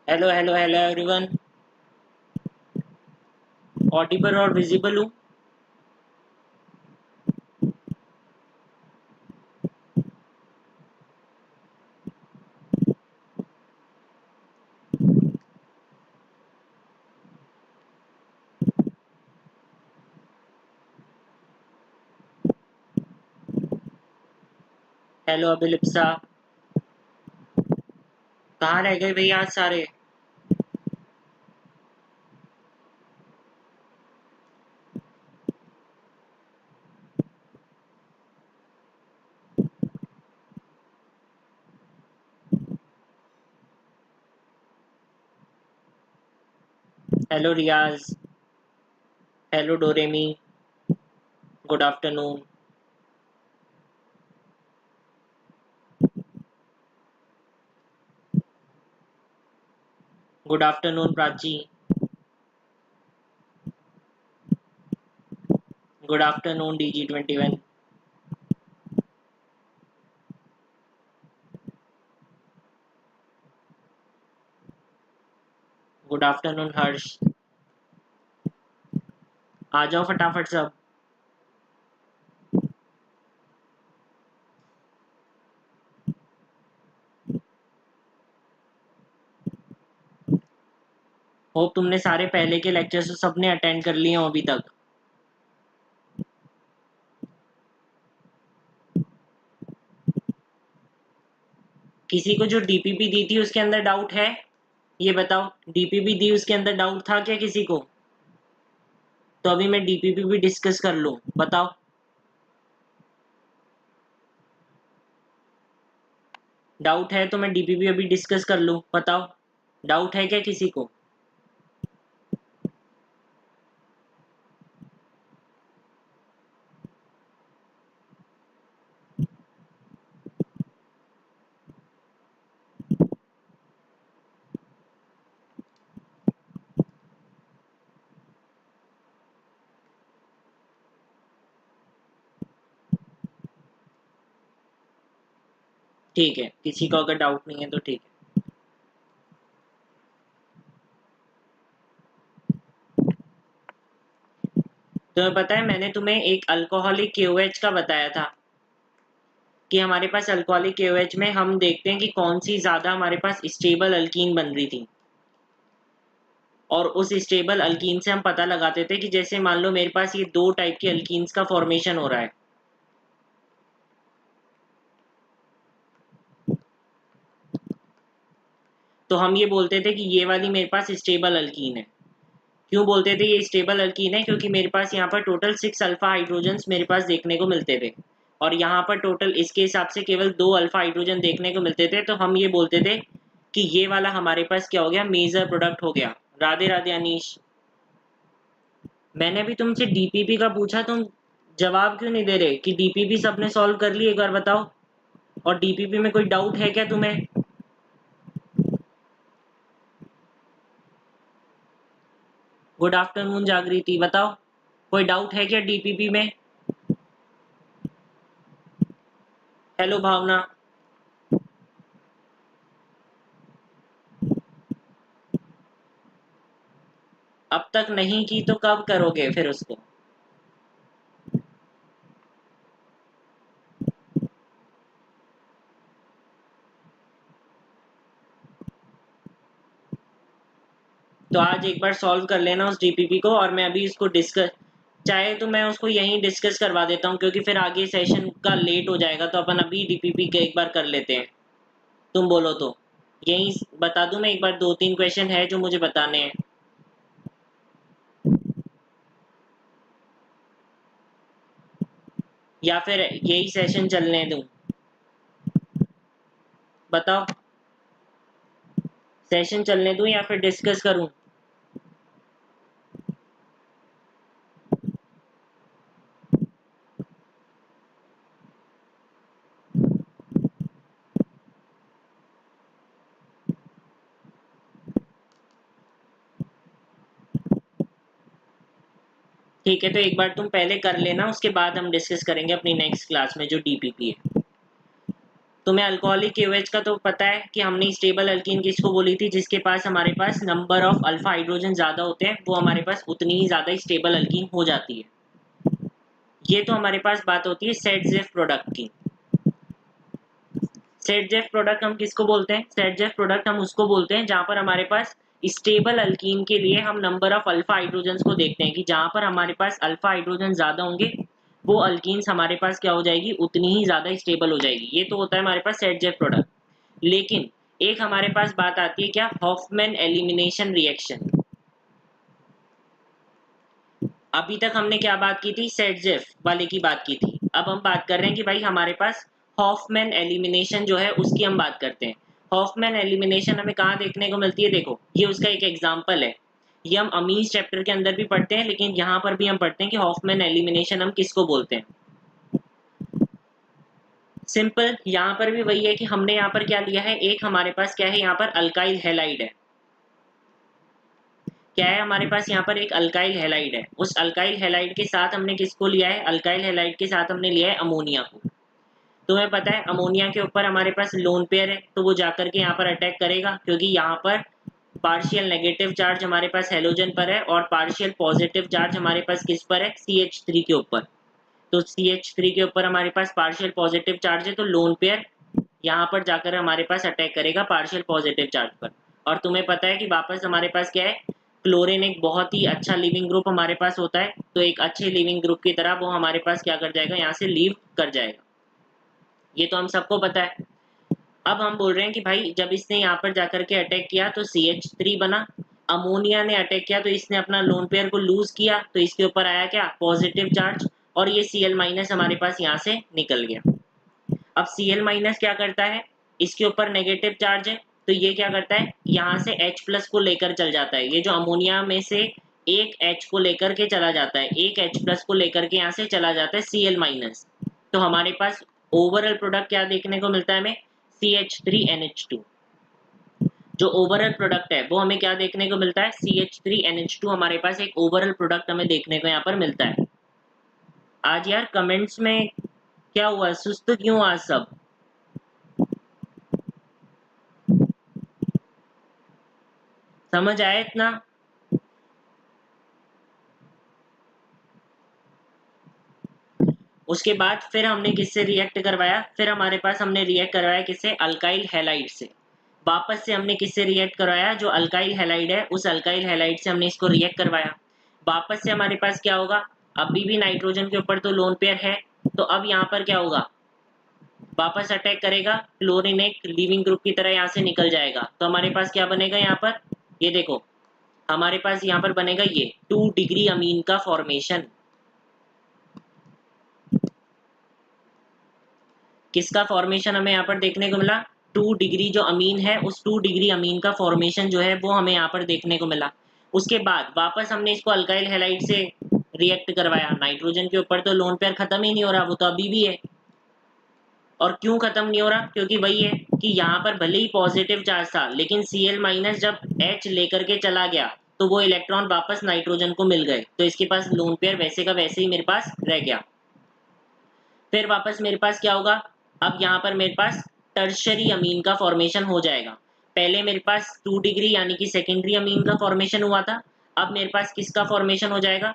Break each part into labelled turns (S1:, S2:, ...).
S1: Hello hello hello everyone. Audible और visible हूँ। Hello Abhilipsa. कहाँ रह गए भैया आज सारे? Hello Riyaz. Hello Doremi. Good afternoon. Good afternoon Prachi. Good afternoon DG21। Good afternoon Harsh. आ जाओ फटाफट सब। होप तुमने सारे पहले के लेक्चर्स सबने अटेंड कर लिए हो अभी तक। किसी को जो डीपीपी दी थी उसके अंदर डाउट है? ये बताओ, डीपीपी दी उसके अंदर डाउट था क्या किसी को? तो अभी मैं डीपीपी भी डिस्कस कर लूँ, बताओ। डाउट है तो मैं डीपीपी अभी डिस्कस कर लूँ, बताओ। डाउट है क्या किसी को? ठीक है, किसी को अगर डाउट नहीं है तो ठीक है। तुम्हें पता है मैंने तुम्हें एक अल्कोहलिक KOH का बताया था कि हमारे पास अल्कोहलिक KOH में हम देखते हैं कि कौन सी ज़्यादा हमारे पास स्टेबल अल्कीन बन रही थी, और उस स्टेबल अल्कीन से हम पता लगाते थे कि जैसे मान लो मेरे पास ये दो टाइप के अल्कीन्स का फॉर्मेशन हो रहा है। तो हम ये बोलते थे कि ये वाली मेरे पास स्टेबल अल्कीन है। क्यों बोलते थे ये स्टेबल अल्कीन है? क्योंकि मेरे पास यहाँ पर टोटल 6 अल्फा हाइड्रोजन्स मेरे पास देखने को मिलते थे, और यहाँ पर टोटल इसके हिसाब से केवल 2 अल्फा हाइड्रोजन देखने को मिलते थे। तो हम ये बोलते थे कि ये वाला हमारे पास क्या हो गया, मेजर प्रोडक्ट हो गया। राधे राधे अनीश। मैंने भी तुमसे डीपीपी का पूछा, तुम जवाब क्यों नहीं दे रहे कि डीपीपी सबने सॉल्व कर ली? एक बार बताओ। और डीपीपी में कोई डाउट है क्या तुम्हें? गुड आफ्टरनून जागृति, बताओ कोई डाउट है क्या डीपीपी में? हेलो भावना। अब तक नहीं की तो कब करोगे फिर उसको? तो आज एक बार सॉल्व कर लेना उस डीपीपी को, और मैं अभी इसको डिस्कस, चाहे तो मैं उसको यहीं डिस्कस करवा देता हूँ, क्योंकि फिर आगे सेशन का लेट हो जाएगा। तो अपन अभी डीपीपी के एक बार कर लेते हैं, तुम बोलो तो। यहीं बता दूं मैं एक बार, 2-3 क्वेश्चन है जो मुझे बताने हैं। या फिर यही सेशन चलने दूं? बताओ, सेशन चलने दूं या फिर डिस्कस करूं? ठीक है, तो एक बार तुम पहले कर लेना, उसके बाद हम डिस्कस करेंगे अपनी नेक्स्ट क्लास में जो डीपीपी है। तुम्हें अल्कोहलिक KOH का तो पता है कि हमने स्टेबल अल्कीन किसको बोली थी, जिसके पास हमारे पास नंबर ऑफ अल्फा हाइड्रोजन ज्यादा होते हैं, वो हमारे पास उतनी ही ज्यादा स्टेबल अल्कीन हो जाती है। ये तो हमारे पास बात होती है सेट-जेफ प्रोडक्ट की। सेट-जेफ प्रोडक्ट हम किसको बोलते हैं? सेट-जेफ प्रोडक्ट हम उसको बोलते हैं जहां पर हमारे पास स्टेबल अल्कीन के लिए हम नंबर ऑफ अल्फा हाइड्रोजन को देखते हैं कि जहां पर हमारे पास अल्फा हाइड्रोजन ज्यादा होंगे वो अल्कीन्स हमारे पास क्या हो जाएगी, उतनी ही ज्यादा स्टेबल हो जाएगी। ये तो होता है हमारे पास सेट-जेफ प्रोडक्ट। लेकिन एक हमारे पास बात आती है क्या, हॉफमैन एलिमिनेशन रिएक्शन। अभी तक हमने क्या बात की थी, सेट-जेफ वाले की बात की थी। अब हम बात कर रहे हैं कि भाई हमारे पास हॉफमैन एलिमिनेशन जो है उसकी हम बात करते हैं। हॉफमैन एलिमिनेशन हमें कहाँ देखने को मिलती है, देखो ये उसका एक एग्जांपल है। ये हम अमीन्स चैप्टर के अंदर भी पढ़ते हैं, लेकिन यहाँ पर भी हम पढ़ते हैं कि हॉफमैन एलिमिनेशन हम किसको बोलते हैं। सिंपल यहाँ पर भी वही है कि हमने यहाँ पर क्या लिया है, एक हमारे पास क्या है, यहाँ पर अल्काइल हैलाइड है। क्या है हमारे पास यहाँ पर, एक अल्काइल हैलाइड है। उस अल्काइल हैलाइड के साथ हमने किसको लिया है, अल्काइल हैलाइड के साथ हमने लिया है अमोनिया को। तुम्हें पता है अमोनिया के ऊपर हमारे पास लोन पेयर है, तो वो जाकर के यहाँ पर अटैक करेगा, क्योंकि यहाँ पर पार्शियल नेगेटिव चार्ज हमारे पास हेलोजन पर है और पार्शियल पॉजिटिव चार्ज हमारे पास किस पर है, CH3 के ऊपर। तो CH3 के ऊपर हमारे पास पार्शियल पॉजिटिव चार्ज है, तो लोन पेयर यहाँ पर जाकर हमारे पास अटैक करेगा पार्शियल पॉजिटिव चार्ज पर। और तुम्हें पता है कि वापस हमारे पास क्या है, क्लोरीन एक बहुत ही अच्छा लिविंग ग्रुप हमारे पास होता है, तो एक अच्छे लिविंग ग्रुप की तरह वो हमारे पास क्या कर जाएगा, यहाँ से लीव कर जाएगा। ये तो हम सबको पता है। अब हम बोल रहे हैं कि भाई जब इसने यहाँ पर जाकर के अटैक किया तो CH3 बना, अमोनिया ने अटैक किया तो इसने अपना लोन पेयर को लूज किया, तो इसके ऊपर आया क्या, पॉजिटिव चार्ज, और ये Cl- हमारे पास यहाँ से निकल गया। अब Cl- क्या करता है, इसके ऊपर नेगेटिव चार्ज है, तो ये क्या करता है, यहाँ से H+ को लेकर चल जाता है। ये जो अमोनिया में से एक H को लेकर के चला जाता है, एक H+ को लेकर के यहाँ से चला जाता है Cl-। तो हमारे पास ओवरऑल प्रोडक्ट क्या देखने को मिलता है हमें, CH3NH2। जो ओवरऑल प्रोडक्ट है वो हमें क्या देखने को मिलता है, CH3NH2 हमारे पास एक ओवरऑल प्रोडक्ट हमें देखने को यहाँ पर मिलता है। आज यार कमेंट्स में क्या हुआ, सुस्त क्यों आज सब? समझ आया इतना? उसके बाद फिर हमने किससे रिएक्ट करवाया, फिर हमारे पास हमने रिएक्ट करवाया किससे, अल्काइल हैलाइड से। वापस से हमने किससे रिएक्ट करवाया, जो अल्काइल हैलाइड है उस अल्काइल हैलाइड से हमने इसको रिएक्ट करवाया। वापस से हमारे पास क्या होगा, अभी भी नाइट्रोजन के ऊपर तो लोन पेयर है, तो अब यहाँ पर क्या होगा, वापस अटैक करेगा, क्लोरीन एक लिविंग ग्रुप की तरह यहाँ से निकल जाएगा। तो हमारे पास क्या बनेगा यहाँ पर, ये देखो हमारे पास यहाँ पर बनेगा ये 2 डिग्री अमीन का फॉर्मेशन। किसका फॉर्मेशन हमें यहाँ पर देखने को मिला, 2 डिग्री जो अमीन है उस 2 डिग्री अमीन का फॉर्मेशन जो है वो हमें यहाँ पर देखने को मिला। उसके बाद वापस हमने इसको अल्काइल हैलाइड से रिएक्ट करवाया, नाइट्रोजन के ऊपर तो लोन पेयर खत्म ही नहीं हो रहा, वो तो अभी भी है। और क्यों खत्म नहीं हो रहा, क्योंकि वही है कि यहाँ पर भले ही पॉजिटिव चार्ज था, लेकिन Cl- जब H लेकर के चला गया तो वो इलेक्ट्रॉन वापस नाइट्रोजन को मिल गए, तो इसके पास लोन पेयर वैसे का वैसे ही मेरे पास रह गया। फिर वापस मेरे पास क्या होगा, अब यहाँ पर मेरे पास टर्शरी अमीन का फॉर्मेशन हो जाएगा। पहले मेरे पास 2 डिग्री यानी कि सेकेंडरी अमीन का फॉर्मेशन हुआ था, अब मेरे पास किसका फॉर्मेशन हो जाएगा,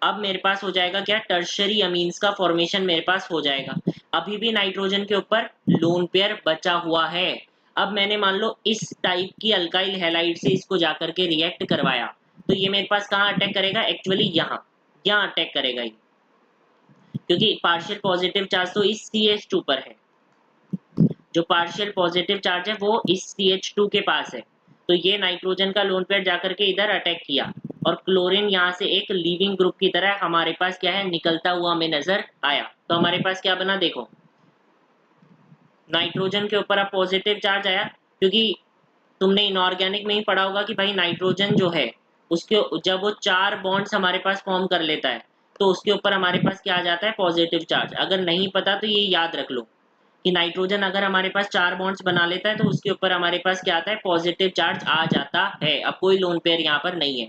S1: अब मेरे पास हो जाएगा क्या, टर्शरी अमीन्स का फॉर्मेशन मेरे पास हो जाएगा। अभी भी नाइट्रोजन के ऊपर लोन पेयर बचा हुआ है। अब मैंने मान लो इस टाइप की अल्काइल हैलाइड से इसको जाकर के रिएक्ट करवाया, तो ये मेरे पास कहाँ अटैक करेगा, एक्चुअली यहाँ यहाँ अटैक करेगा ये, क्योंकि पार्शियल पॉजिटिव चार्ज तो इस CH2 पर है। जो पार्शियल पॉजिटिव चार्ज है वो इस CH2 के पास है, तो ये नाइट्रोजन का लोन पेयर जाकर के इधर अटैक किया और क्लोरीन यहाँ से एक लीविंग ग्रुप की तरह हमारे पास क्या है, निकलता हुआ हमें नजर आया। तो हमारे पास क्या बना, देखो नाइट्रोजन के ऊपर अब पॉजिटिव चार्ज आया, क्योंकि तुमने इनऑर्गेनिक में ही पढ़ा होगा कि भाई नाइट्रोजन जो है उसके जब वो 4 बॉन्ड्स हमारे पास फॉर्म कर लेता है तो उसके ऊपर हमारे पास क्या आ जाता है, पॉजिटिव चार्ज। अगर नहीं पता तो ये याद रख लो कि नाइट्रोजन अगर हमारे पास 4 बॉन्ड्स बना लेता है तो उसके ऊपर हमारे पास क्या आता है, पॉजिटिव चार्ज आ जाता है। अब कोई लोन पेयर यहाँ पर नहीं है,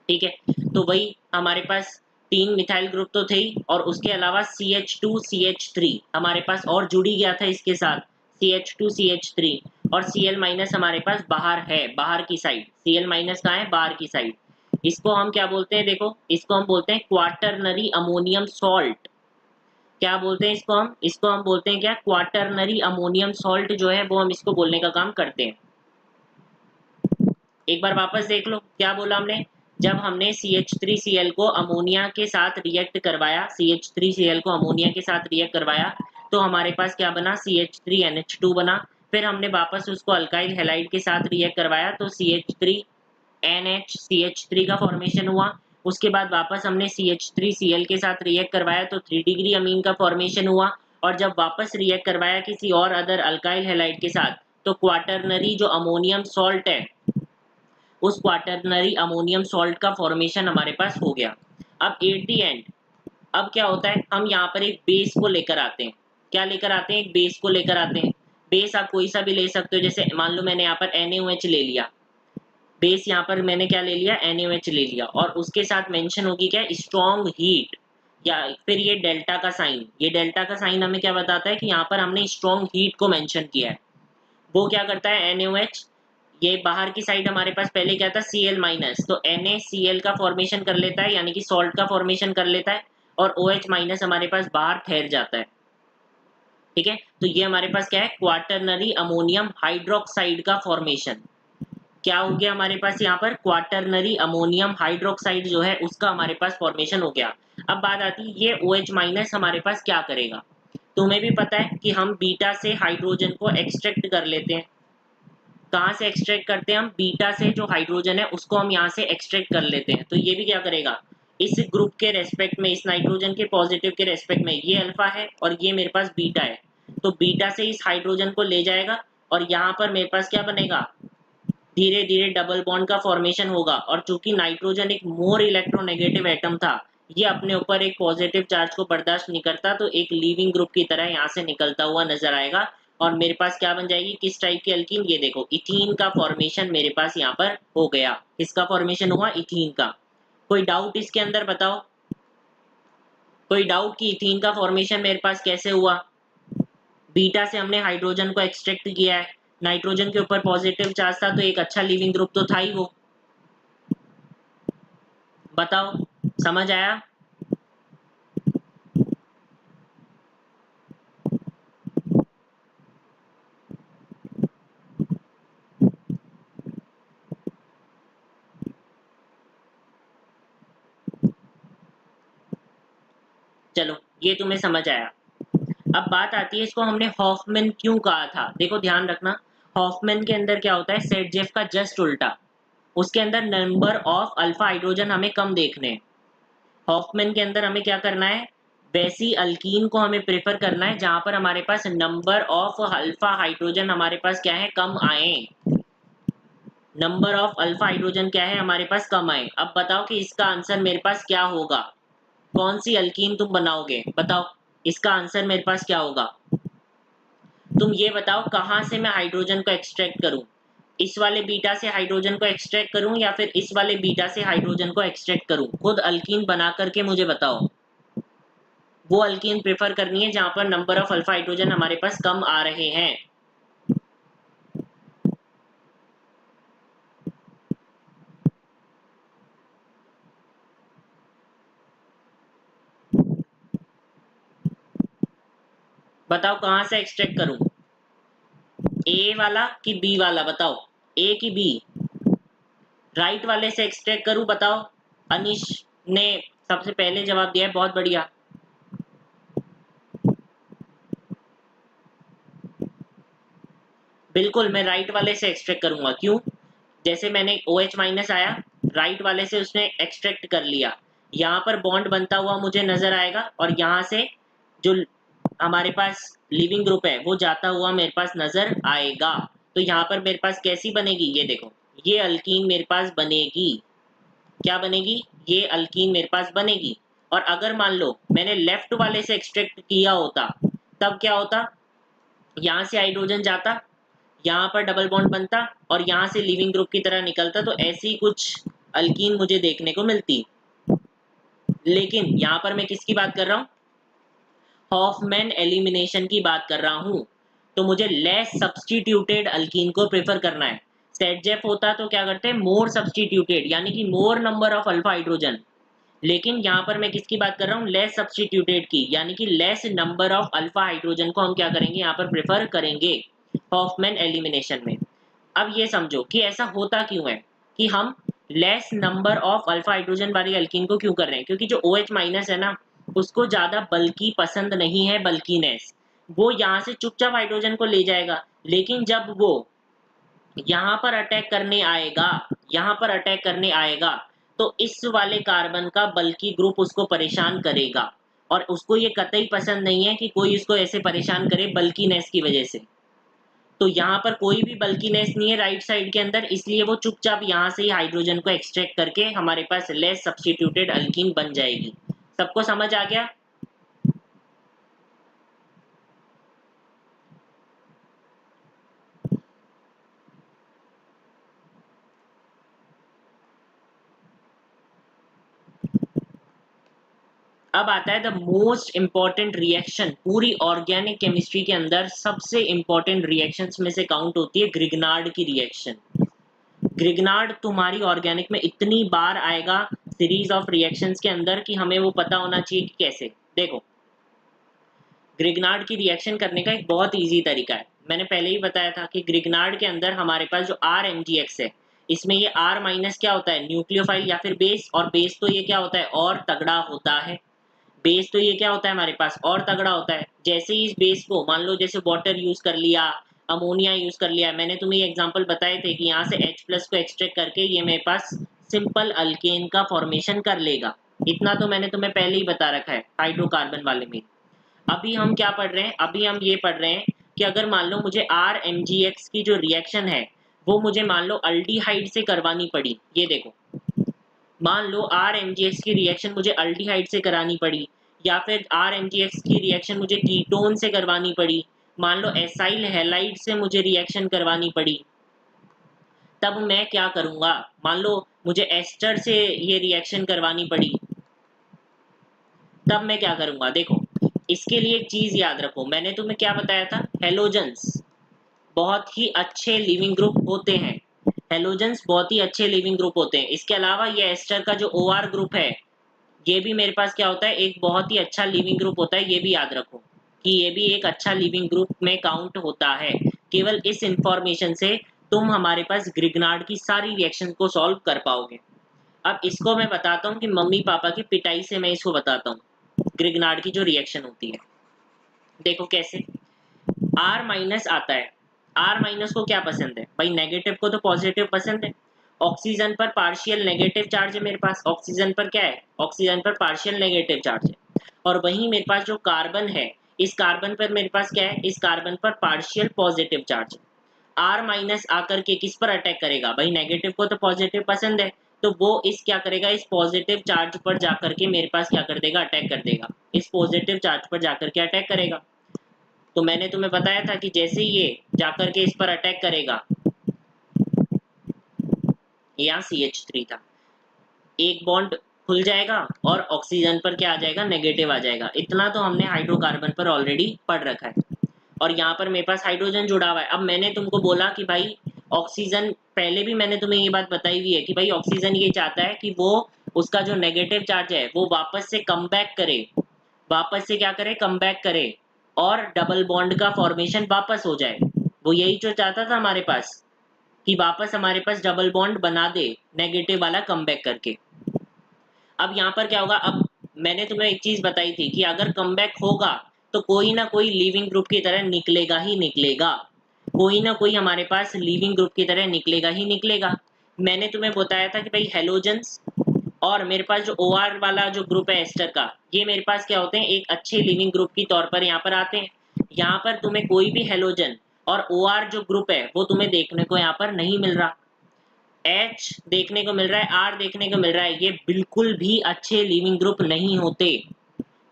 S1: ठीक है। तो वही हमारे पास तीन मिथाइल ग्रुप तो थे ही, और उसके अलावा CH2CH3 हमारे पास और जुड़ी गया था इसके साथ, CH2CH3, और Cl माइनस हमारे पास बाहर है, बाहर की साइड। Cl माइनस कहाँ है? बाहर की साइड। इसको हम क्या बोलते हैं? देखो, इसको हम बोलते हैं क्वाटरनरी अमोनियम सॉल्ट। क्या बोलते हैं इसको हम? इसको हम बोलते हैं क्या? क्वाटरनरी अमोनियम सॉल्ट जो है वो हम इसको बोलने का काम करते हैं। एक बार वापस देख लो क्या बोला हमने। जब हमने CH3Cl को अमोनिया के साथ रिएक्ट करवाया, CH3Cl को अमोनिया के साथ रिएक्ट करवाया, तो हमारे पास क्या बना? CH3NH2 बना। फिर हमने वापस उसको अल्काइल हैलाइड के साथ रिएक्ट करवाया तो CH3NH CH3 का फॉर्मेशन हुआ। उसके बाद वापस हमने CH3Cl के साथ रिएक्ट करवाया तो 3 डिग्री अमीन का फॉर्मेशन हुआ। और जब वापस रिएक्ट करवाया किसी और अदर अल्काइल हैलाइड के साथ, तो क्वाटरनरी जो अमोनियम सॉल्ट है, उस क्वाटरनरी अमोनियम सॉल्ट का फॉर्मेशन हमारे पास हो गया। अब एट दी एंड अब क्या होता है? हम यहाँ पर एक बेस को लेकर आते हैं। क्या लेकर आते हैं? एक बेस को लेकर आते हैं। बेस आप कोई सा भी ले सकते हो, जैसे मान लो मैंने यहाँ पर NaOH ले लिया। बेस यहाँ पर मैंने क्या ले लिया? NaOH ले लिया, और उसके साथ मेंशन होगी क्या? Strong heat. या फिर ये डेल्टा का साइन, ये डेल्टा का साइन हमें क्या बताता है कि यहाँ पर हमने स्ट्रॉन्ग हीट को मेंशन किया है। वो क्या करता है? NaOH, ये बाहर की साइड हमारे पास पहले क्या था? Cl माइनस, तो NaCl का फॉर्मेशन कर लेता है, यानी कि सॉल्ट का फॉर्मेशन कर लेता है, और OH माइनस हमारे पास बाहर ठहर जाता है। ठीक है, तो ये हमारे पास क्या है? क्वाटरनरी अमोनियम हाइड्रोक्साइड का फॉर्मेशन। क्या हो गया हमारे पास यहाँ पर? क्वाटरनरी अमोनियम हाइड्रोक्साइड जो है उसका हमारे पास फॉर्मेशन हो गया। अब बात आती है ये OH माइनस हमारे पास क्या करेगा। तुम्हें भी पता है कि हम बीटा से हाइड्रोजन को एक्सट्रैक्ट कर लेते हैं। कहाँ से एक्सट्रैक्ट करते हैं हम? बीटा से जो हाइड्रोजन है उसको हम यहाँ से एक्सट्रैक्ट कर लेते हैं। तो ये भी क्या करेगा? इस ग्रुप के रेस्पेक्ट में, इस नाइट्रोजन के पॉजिटिव के रेस्पेक्ट में, ये अल्फा है और ये मेरे पास बीटा है, तो बीटा से इस हाइड्रोजन को ले जाएगा, और यहाँ पर मेरे पास क्या बनेगा? धीरे धीरे डबल बॉन्ड का फॉर्मेशन होगा। और चूंकि नाइट्रोजन एक मोर इलेक्ट्रोनेगेटिव एटम था, ये अपने ऊपर एक पॉजिटिव चार्ज को बर्दाश्त नहीं करता, तो एक लीविंग ग्रुप की तरह यहाँ से निकलता हुआ नजर आएगा। और मेरे पास क्या बन जाएगी? किस टाइप की अल्कीन? ये देखो, इथीन का फॉर्मेशन मेरे पास यहाँ पर हो गया। किसका फॉर्मेशन हुआ? इथीन का। कोई डाउट इसके अंदर बताओ? कोई डाउट कि इथीन का फॉर्मेशन मेरे पास कैसे हुआ? बीटा से हमने हाइड्रोजन को एक्सट्रैक्ट किया है, नाइट्रोजन के ऊपर पॉजिटिव चार्ज था, तो एक अच्छा लिविंग ग्रुप तो था ही वो। बताओ, समझ आया? चलो, ये तुम्हें समझ आया। अब बात आती है, इसको हमने हॉफमैन क्यों कहा था? देखो ध्यान रखना, हॉफमैन के अंदर क्या होता है? सेटजेफ का जस्ट उल्टा। उसके अंदर नंबर ऑफ अल्फा हाइड्रोजन हमें कम देखने हैं। हॉफमैन के अंदर हमें क्या करना है? वैसी अल्कीन को हमें प्रेफर करना है जहां पर हमारे पास नंबर ऑफ अल्फा हाइड्रोजन हमारे पास क्या है? कम आए। नंबर ऑफ अल्फा हाइड्रोजन क्या है? हमारे पास कम आए। अब बताओ कि इसका आंसर मेरे पास क्या होगा? कौन सी अल्कीन तुम बनाओगे? बताओ, इसका आंसर मेरे पास क्या होगा? तुम ये बताओ, कहाँ से मैं हाइड्रोजन को एक्सट्रैक्ट करूं? इस वाले बीटा से हाइड्रोजन को एक्सट्रैक्ट करूं या फिर इस वाले बीटा से हाइड्रोजन को एक्सट्रैक्ट करूं? खुद अल्कीन बना करके मुझे बताओ। वो अल्कीन प्रेफर करनी है जहां पर नंबर ऑफ अल्फा हाइड्रोजन हमारे पास कम आ रहे हैं। बताओ कहाँ से एक्सट्रैक्ट करूं? ए वाला कि बी वाला? बताओ, ए कि बी? राइट वाले से एक्सट्रैक्ट करूं? बताओ। अनिश ने सबसे पहले जवाब दिया है, बहुत बढ़िया। बिल्कुल, मैं राइट वाले से एक्सट्रैक्ट करूंगा। क्यों? जैसे मैंने OH माइनस आया, राइट वाले से उसने एक्सट्रैक्ट कर लिया, यहाँ पर बॉन्ड बनता हुआ मुझे नजर आएगा, और यहाँ से जो हमारे पास लिविंग ग्रुप है वो जाता हुआ मेरे पास नजर आएगा। तो यहाँ पर मेरे पास कैसी बनेगी? ये देखो, ये अल्कीन मेरे पास बनेगी। क्या बनेगी? ये अल्कीन मेरे पास बनेगी। और अगर मान लो मैंने लेफ्ट वाले से एक्सट्रैक्ट किया होता, तब क्या होता? यहाँ से हाइड्रोजन जाता, यहाँ पर डबल बॉन्ड बनता, और यहाँ से लिविंग ग्रुप की तरह निकलता, तो ऐसी कुछ अल्कीन मुझे देखने को मिलती। लेकिन यहाँ पर मैं किसकी बात कर रहा हूँ, हॉफमैन एलिमिनेशन की बात कर रहा हूँ। तो मुझे लेस सब्स्टिट्यूटेड अल्कीन को प्रेफर करना है। सेटजेफ होता तो क्या करते हैं, मोर सब्स्टिट्यूटेड, यानी कि मोर नंबर ऑफ अल्फा हाइड्रोजन। लेकिन यहाँ पर मैं किसकी बात कर रहा हूँ, लेस सब्स्टिट्यूटेड की, यानी कि less number of alpha hydrogen को हम क्या करेंगे, यहाँ पर प्रेफर करेंगे हॉफमैन एलिमिनेशन में। अब ये समझो कि ऐसा होता क्यों है कि हम less number of alpha hydrogen वाली अल्कीन को क्यों कर रहे हैं, क्योंकि जो OH माइनस है ना, उसको ज्यादा बल्कि पसंद नहीं है बल्कीनेस। वो यहाँ से चुपचाप हाइड्रोजन को ले जाएगा, लेकिन जब वो यहाँ पर अटैक करने आएगा, यहाँ पर अटैक करने आएगा, तो इस वाले कार्बन का बल्कि ग्रुप उसको परेशान करेगा, और उसको ये कतई पसंद नहीं है कि कोई इसको ऐसे परेशान करे बल्कीनेस की वजह से। तो यहाँ पर कोई भी बल्कीनेस नहीं है राइट साइड के अंदर, इसलिए वो चुपचाप यहाँ से ही हाइड्रोजन को एक्सट्रैक्ट करके हमारे पास लेस सब्स्टिट्यूटेड अल्कीन बन जाएगी। सबको समझ आ गया? अब आता है द मोस्ट इंपॉर्टेंट रिएक्शन। पूरी ऑर्गेनिक केमिस्ट्री के अंदर सबसे इंपॉर्टेंट रिएक्शंस में से काउंट होती है ग्रिग्नार्ड की रिएक्शन। ग्रिग्नार्ड तुम्हारी ऑर्गेनिक में इतनी बार आएगा सीरीज ऑफ रिएक्शंस के अंदर कि हमें वो पता होना चाहिए कि कैसे। देखो, ग्रिग्नार्ड की रिएक्शन करने का एक बहुत इजी तरीका है। मैंने पहले ही बताया था कि ग्रिग्नार्ड के अंदर हमारे पास जो RMgx है, इसमें ये R माइनस क्या होता है, न्यूक्लियोफाइल या फिर बेस, और बेस तो ये क्या होता है, और तगड़ा होता है। बेस तो ये क्या होता है हमारे पास, और तगड़ा होता है। जैसे ही इस बेस को मान लो जैसे वाटर यूज कर लिया, अमोनिया यूज कर लिया, मैंने तुम्हें ये एग्जांपल बताए थे कि यहाँ से H+ को एक्सट्रैक्ट करके ये मेरे पास सिंपल अल्केन का फॉर्मेशन कर लेगा। इतना तो मैंने तुम्हें पहले ही बता रखा है हाइड्रोकार्बन वाले में। अभी हम क्या पढ़ रहे हैं, अभी हम ये पढ़ रहे हैं कि अगर मान लो मुझे RMgx की जो रिएक्शन है वो मुझे मान लो अल्डिहाइड से करवानी पड़ी। ये देखो, मान लो RMgx की रिएक्शन मुझे अल्डिहाइड से करानी पड़ी, या फिर RMgx की रिएक्शन मुझे कीटोन से करवानी पड़ी, मान लो एसाइल हैलाइड से मुझे रिएक्शन करवानी पड़ी, तब मैं क्या करूंगा, मान लो मुझे एस्टर से ये रिएक्शन करवानी पड़ी, तब मैं क्या करूंगा। देखो, इसके लिए एक चीज याद रखो, मैंने तुम्हें क्या बताया था, हेलोजेंस बहुत ही अच्छे लिविंग ग्रुप होते हैं। हेलोजेंस बहुत ही अच्छे लिविंग ग्रुप होते हैं। इसके अलावा ये एस्टर का जो OR ग्रुप है, ये भी मेरे पास क्या होता है, एक बहुत ही अच्छा लिविंग ग्रुप होता है। ये भी याद रखो कि ये भी एक अच्छा लिविंग ग्रुप में काउंट होता है। केवल इस इंफॉर्मेशन से तुम हमारे पास ग्रिग्नार्ड की सारी रिएक्शन को सॉल्व कर पाओगे। अब इसको मैं बताता हूँ कि मम्मी पापा की पिटाई से मैं इसको बताता हूँ, ग्रिग्नार्ड की जो रिएक्शन होती है। देखो कैसे, R माइनस आता है। R माइनस को क्या पसंद है भाई, नेगेटिव को तो पॉजिटिव पसंद है। ऑक्सीजन पर पार्शियल नेगेटिव चार्ज है मेरे पास, ऑक्सीजन पर क्या है, ऑक्सीजन पर पार्शियल नेगेटिव चार्ज है। और वहीं मेरे पास जो कार्बन है, इस कार्बन पर मेरे पास क्या है, इस कार्बन पर पार्शियल पॉजिटिव चार्ज है। R माइनस आकर के किस पर अटैक करेगा भाई, नेगेटिव को तो पॉजिटिव पसंद है, तो वो इस क्या करेगा, इस पॉजिटिव चार्ज पर जाकर के मेरे पास क्या कर देगा, अटैक कर देगा। इस पॉजिटिव चार्ज पर जाकर के अटैक करेगा। तो मैंने तुम्हें बताया था कि जैसे ही ये जाकर के इस पर अटैक करेगा, यहाँ CH3 था, एक बॉन्ड खुल जाएगा और ऑक्सीजन पर क्या आ जाएगा, नेगेटिव आ जाएगा। इतना तो हमने हाइड्रोकार्बन पर ऑलरेडी पढ़ रखा है। और यहाँ पर मेरे पास हाइड्रोजन जुड़ा हुआ है। अब मैंने तुमको बोला कि भाई ऑक्सीजन, पहले भी मैंने तुम्हें ये बात बताई हुई है कि भाई ऑक्सीजन ये चाहता है कि वो उसका जो नेगेटिव चार्ज है वो वापस से कम बैक करे, वापस से क्या करे, कम बैक करे, और डबल बॉन्ड का फॉर्मेशन वापस हो जाए। वो यही जो चाहता था हमारे पास, कि वापस हमारे पास डबल बॉन्ड बना दे नेगेटिव वाला कम बैक करके। अब यहाँ पर क्या होगा, अब मैंने तुम्हें एक चीज बताई थी कि अगर कमबैक होगा तो कोई ना कोई लिविंग ग्रुप की तरह निकलेगा ही निकलेगा, कोई ना कोई हमारे पास लिविंग ग्रुप की तरह निकलेगा ही निकलेगा। मैंने तुम्हें बताया था कि भाई हेलोजेंस और मेरे पास जो OR वाला जो ग्रुप है एस्टर का, ये मेरे पास क्या होते हैं, एक अच्छे लिविंग ग्रुप की तौर पर यहाँ पर आते हैं। यहाँ पर तुम्हें कोई भी हेलोजन और OR जो ग्रुप है वो तुम्हें देखने को यहाँ पर नहीं मिल रहा। H देखने को मिल रहा है, R देखने को मिल रहा है, ये बिल्कुल भी अच्छे लिविंग ग्रुप नहीं होते।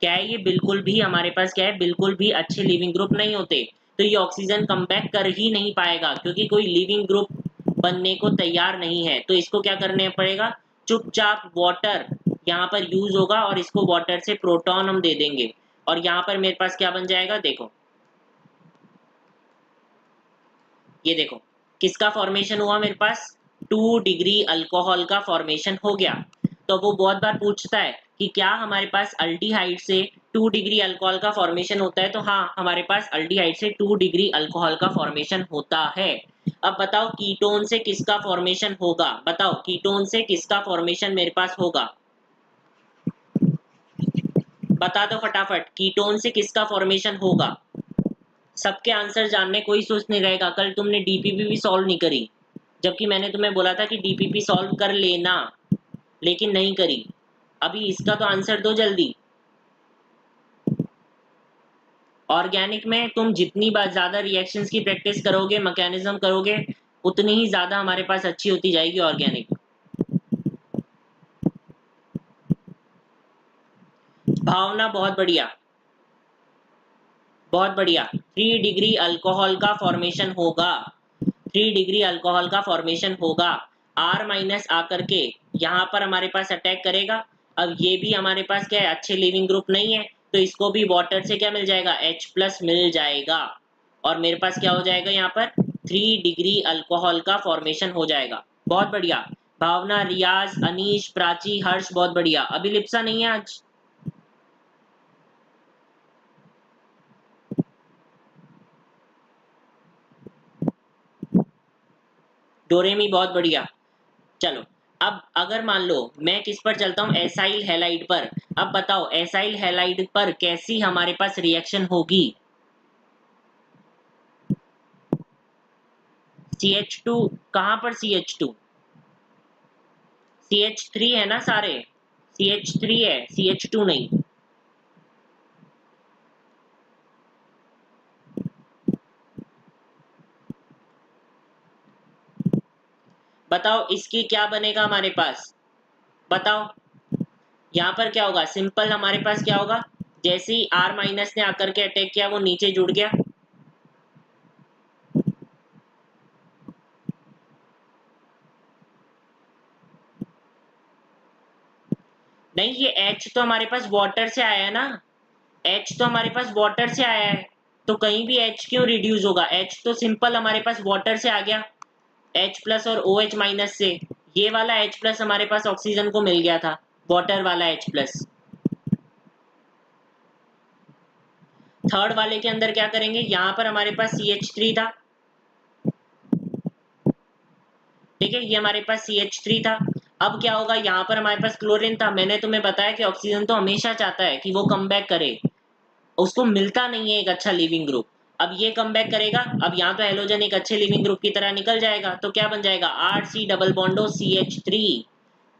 S1: क्या है, ये बिल्कुल भी हमारे पास क्या है, बिल्कुल भी अच्छे लिविंग ग्रुप नहीं होते। तो ये ऑक्सीजन कमबैक कर ही नहीं पाएगा क्योंकि कोई लिविंग ग्रुप बनने को तैयार नहीं है। तो इसको क्या करने पड़ेगा, चुपचाप वाटर यहाँ पर यूज होगा और इसको वाटर से प्रोटॉन हम दे देंगे और यहाँ पर मेरे पास क्या बन जाएगा, देखो ये देखो किसका फॉर्मेशन हुआ मेरे पास, 2 डिग्री अल्कोहल का फॉर्मेशन हो गया। तो वो बहुत बार पूछता है कि क्या हमारे पास अल्डिहाइड से 2 डिग्री अल्कोहल का फॉर्मेशन होता है, तो हाँ हमारे पास अल्डिहाइड से 2 डिग्री अल्कोहल का फॉर्मेशन होता है। अब बताओ कीटोन से किसका फॉर्मेशन होगा, बताओ कीटोन से किसका फॉर्मेशन मेरे पास होगा, बता दो फटाफट, कीटोन से किसका फॉर्मेशन होगा। सबके आंसर जानने कोई सोच नहीं रहेगा। कल तुमने डीपीपी भी सॉल्व नहीं करी, जबकि मैंने तुम्हें बोला था कि डीपीपी सॉल्व कर लेना, लेकिन नहीं करी। अभी इसका तो आंसर दो जल्दी। ऑर्गेनिक में तुम जितनी बार ज्यादा रिएक्शंस की प्रैक्टिस करोगे, मैकेनिज्म करोगे, उतनी ही ज्यादा हमारे पास अच्छी होती जाएगी ऑर्गेनिक। भावना बहुत बढ़िया, बहुत बढ़िया। 3 डिग्री अल्कोहल का फॉर्मेशन होगा, 3 डिग्री अल्कोहल का फॉर्मेशन होगा। R माइनस आकर के यहाँ पर हमारे पास अटैक करेगा। अब ये भी हमारे पास क्या है, अच्छे लिविंग ग्रुप नहीं है, तो इसको भी वाटर से क्या मिल जाएगा, H प्लस मिल जाएगा और मेरे पास क्या हो जाएगा, यहाँ पर 3 डिग्री अल्कोहल का फॉर्मेशन हो जाएगा। बहुत बढ़िया भावना, रियाज, अनीश, प्राची, हर्ष, बहुत बढ़िया। अभिलिप्सा नहीं है आज। डोरेमी बहुत बढ़िया। चलो अब अगर मान लो मैं किस पर चलता हूँ, एसाइल हैलाइड पर। अब बताओ एसाइल हैलाइड पर कैसी हमारे पास रिएक्शन होगी। CH2 कहां पर, CH2 CH3 है ना सारे, CH3 है, CH2 नहीं। बताओ इसकी क्या बनेगा हमारे पास, बताओ यहाँ पर क्या होगा। सिंपल हमारे पास क्या होगा, जैसे ही R माइनस ने आकर के अटैक किया वो नीचे जुड़ गया। नहीं ये H तो हमारे पास वाटर से आया है ना, H तो हमारे पास वाटर से आया है, तो कहीं भी H क्यों रिड्यूस होगा, H तो सिंपल हमारे पास वाटर से आ गया, H प्लस और OH माइनस से। ये वाला H प्लस हमारे पास ऑक्सीजन को मिल गया था, वाटर वाला H प्लस। थर्ड वाले के अंदर क्या करेंगे, यहाँ पर हमारे पास CH3 था, ठीक है, ये हमारे पास CH3 था। अब क्या होगा, यहाँ पर हमारे पास क्लोरीन था। मैंने तुम्हें बताया कि ऑक्सीजन तो हमेशा चाहता है कि वो कम बैक करे, उसको मिलता नहीं है एक अच्छा लिविंग ग्रुप। अब ये कम बैक करेगा, अब यहाँ तो हेलोजन एक अच्छे लिविंग ग्रुप की तरह निकल जाएगा, तो क्या बन जाएगा, RC डबल बॉन्डो CH3।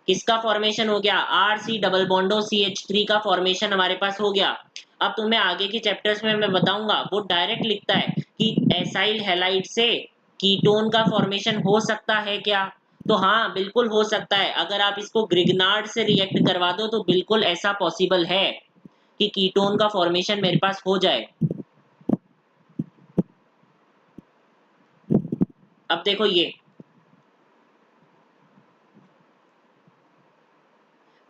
S1: किसका फॉर्मेशन हो गया, RC डबल बॉन्डो CH3 का फॉर्मेशन हमारे पास हो गया। अब तुम्हें आगे की चैप्टर्स में मैं बताऊंगा, वो डायरेक्ट लिखता है कि एसाइल हैलाइड से कीटोन का फॉर्मेशन हो सकता है क्या, तो हाँ बिल्कुल हो सकता है। अगर आप इसको ग्रिग्नार्ड से रिएक्ट करवा दो तो बिल्कुल ऐसा पॉसिबल है कि कीटोन का फॉर्मेशन मेरे पास हो जाए। अब देखो ये,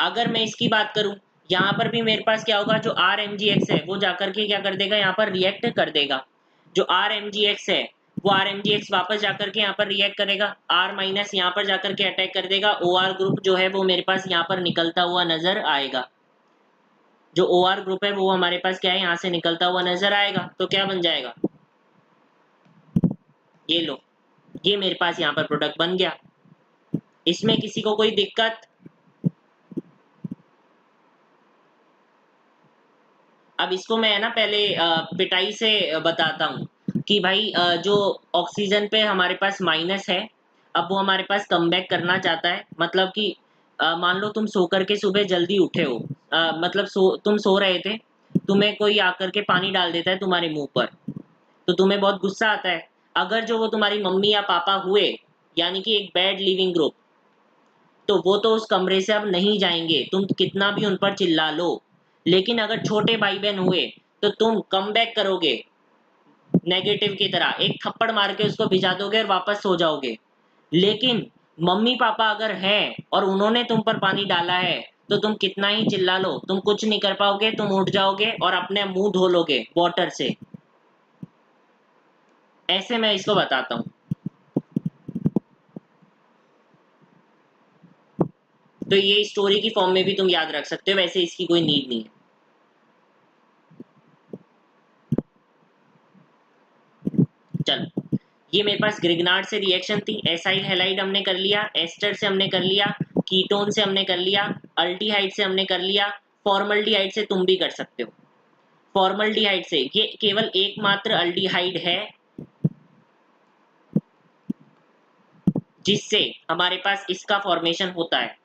S1: अगर मैं इसकी बात करूं, यहाँ पर भी मेरे पास क्या होगा, जो RMgX है वो जाकर के क्या कर देगा, यहाँ पर रिएक्ट कर देगा। जो RMgX है वो RMgX वापस जाकर के यहाँ पर रिएक्ट करेगा, R माइनस यहाँ पर जाकर के अटैक कर देगा। OR ग्रुप जो है वो मेरे पास यहाँ पर निकलता हुआ नजर आएगा। जो OR ग्रुप है वो हमारे पास क्या है, यहाँ से निकलता हुआ नजर आएगा। तो क्या बन जाएगा, ये लो, ये मेरे पास यहाँ पर प्रोडक्ट बन गया। इसमें किसी को कोई दिक्कत, अब इसको मैं है ना पहले पिटाई से बताता हूँ कि भाई जो ऑक्सीजन पे हमारे पास माइनस है, अब वो हमारे पास कम बैक करना चाहता है। मतलब कि मान लो तुम सो करके सुबह जल्दी उठे हो, मतलब तुम सो रहे थे, तुम्हें कोई आकर के पानी डाल देता है तुम्हारे मुंह पर, तो तुम्हें बहुत गुस्सा आता है। अगर जो वो तुम्हारी मम्मी या पापा हुए, यानी कि एक बैड लिविंग ग्रुप, तो वो तो उस कमरे से अब नहीं जाएंगे, तुम कितना भी उन पर चिल्ला लो। लेकिन अगर छोटे भाई बहन हुए तो तुम कम बैक करोगे, नेगेटिव की तरह एक थप्पड़ मार के उसको भिजा दोगे और वापस सो जाओगे। लेकिन मम्मी पापा अगर हैं और उन्होंने तुम पर पानी डाला है, तो तुम कितना ही चिल्ला लो, तुम कुछ नहीं कर पाओगे, तुम उठ जाओगे और अपने मुंह धो लोगे वाटर से। ऐसे मैं इसको बताता हूँ। तो ये स्टोरी की फॉर्म में भी तुम याद रख सकते हो, वैसे इसकी कोई नीड नहीं है। चलो, ये मेरे पास ग्रिग्नार्ड से रिएक्शन थी, एसाइल हैलाइड हमने कर लिया, एस्टर से हमने कर लिया, कीटोन से हमने कर लिया, अल्टीहाइड से हमने कर लिया, फॉर्मल्डिहाइड से तुम भी कर सकते हो। फॉर्मल्डिहाइड से ये केवल एकमात्र अल्डिहाइड है जिससे हमारे पास इसका फॉर्मेशन होता है।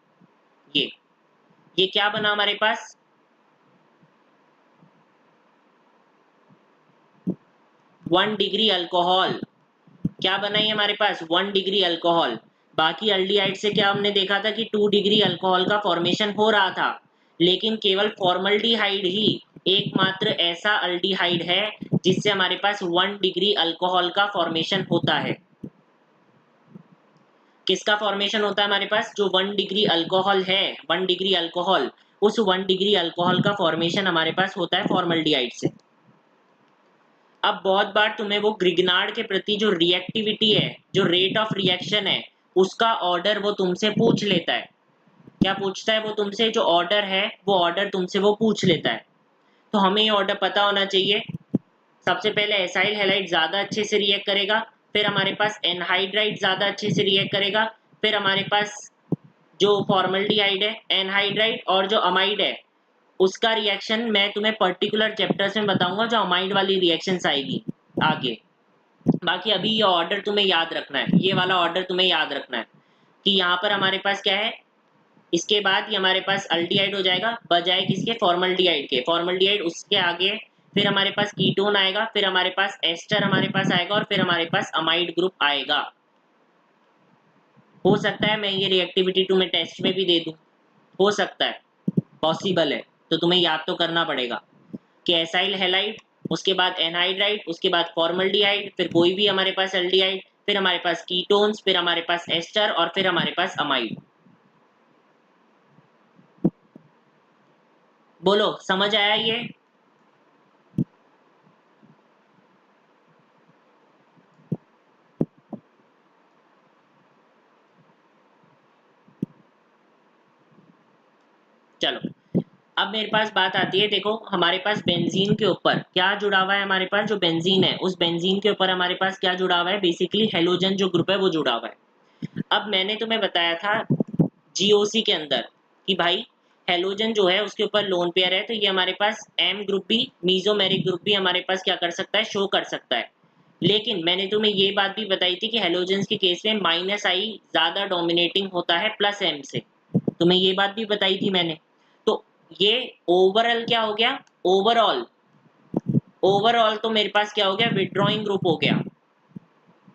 S1: ये क्या बना हमारे पास, 1 डिग्री अल्कोहल। क्या बना ये हमारे पास, 1 डिग्री अल्कोहल। बाकी अल्डिहाइड से क्या हमने देखा था कि 2 डिग्री अल्कोहल का फॉर्मेशन हो रहा था, लेकिन केवल फॉर्मल्डिहाइड ही एकमात्र ऐसा अल्डिहाइड है जिससे हमारे पास 1 डिग्री अल्कोहल का फॉर्मेशन होता है। किसका फॉर्मेशन होता है हमारे पास, जो 1 डिग्री अल्कोहल है, 1 डिग्री अल्कोहल, उस 1 डिग्री अल्कोहल का फॉर्मेशन हमारे पास होता है फॉर्मल्डिहाइड से। अब बहुत बार तुम्हें वो ग्रिग्नार्ड के प्रति जो रिएक्टिविटी है, जो रेट ऑफ रिएक्शन है, उसका ऑर्डर वो तुमसे पूछ लेता है। क्या पूछता है वो तुमसे, जो ऑर्डर है वो ऑर्डर तुमसे वो पूछ लेता है। तो हमें ये ऑर्डर पता होना चाहिए। सबसे पहले एसाइल हैलाइड ज़्यादा अच्छे से रिएक्ट करेगा, फिर हमारे पास एनहाइड्राइड ज़्यादा अच्छे से रिएक्ट करेगा, फिर हमारे पास जो फॉर्मल्डिहाइड है, एनहाइड्राइड और जो अमाइड है, उसका रिएक्शन मैं तुम्हें पर्टिकुलर चैप्टर्स में बताऊंगा, जो अमाइड वाली रिएक्शंस आएगी आगे। बाकी अभी ये ऑर्डर तुम्हें याद रखना है, ये वाला ऑर्डर तुम्हें याद रखना है कि यहाँ पर हमारे पास क्या है, इसके बाद ये हमारे पास अल्डिहाइड हो जाएगा बजाय किसके, फॉर्मल्डिहाइड के। फॉर्मल्डिहाइड उसके आगे, फिर हमारे पास कीटोन आएगा, फिर हमारे पास एस्टर हमारे पास आएगा, और फिर हमारे पास अमाइड ग्रुप आएगा। हो सकता है मैं ये रिएक्टिविटी तुम्हें टेस्ट में भी दे दूं, हो सकता है, पॉसिबल है। तो तुम्हें याद तो करना पड़ेगा कि एसाइल हैलाइड, उसके बाद एनहाइड्राइड, उसके बाद फॉर्मल्डिहाइड, फिर कोई भी हमारे पास एल्डिहाइड, फिर हमारे पास कीटोन्स, फिर हमारे पास एस्टर, और फिर हमारे पास अमाइड। बोलो समझ आया ये? चलो, अब मेरे पास बात आती है, देखो हमारे पास बेंजीन के ऊपर क्या जुड़ा हुआ है, हमारे पास जो बेंजीन है उस बेंजीन के ऊपर हमारे पास क्या जुड़ा हुआ है, बेसिकली हेलोजन जो ग्रुप है वो जुड़ा हुआ है। अब मैंने तुम्हें बताया था जीओसी के अंदर कि भाई हेलोजन जो है उसके ऊपर लोन पेयर है, तो ये हमारे पास एम ग्रुप भी, मीजोमेरिक ग्रुप भी हमारे पास क्या कर सकता है, शो कर सकता है। लेकिन मैंने तुम्हें ये बात भी बताई थी कि हेलोजेंस के केस में माइनस आई ज्यादा डोमिनेटिंग होता है प्लस एम से, तुम्हें ये बात भी बताई थी मैंने। तो ये ओवरऑल क्या हो गया, ओवरऑल ओवरऑल तो मेरे पास क्या हो गया, विड्रॉइंग ग्रुप हो गया,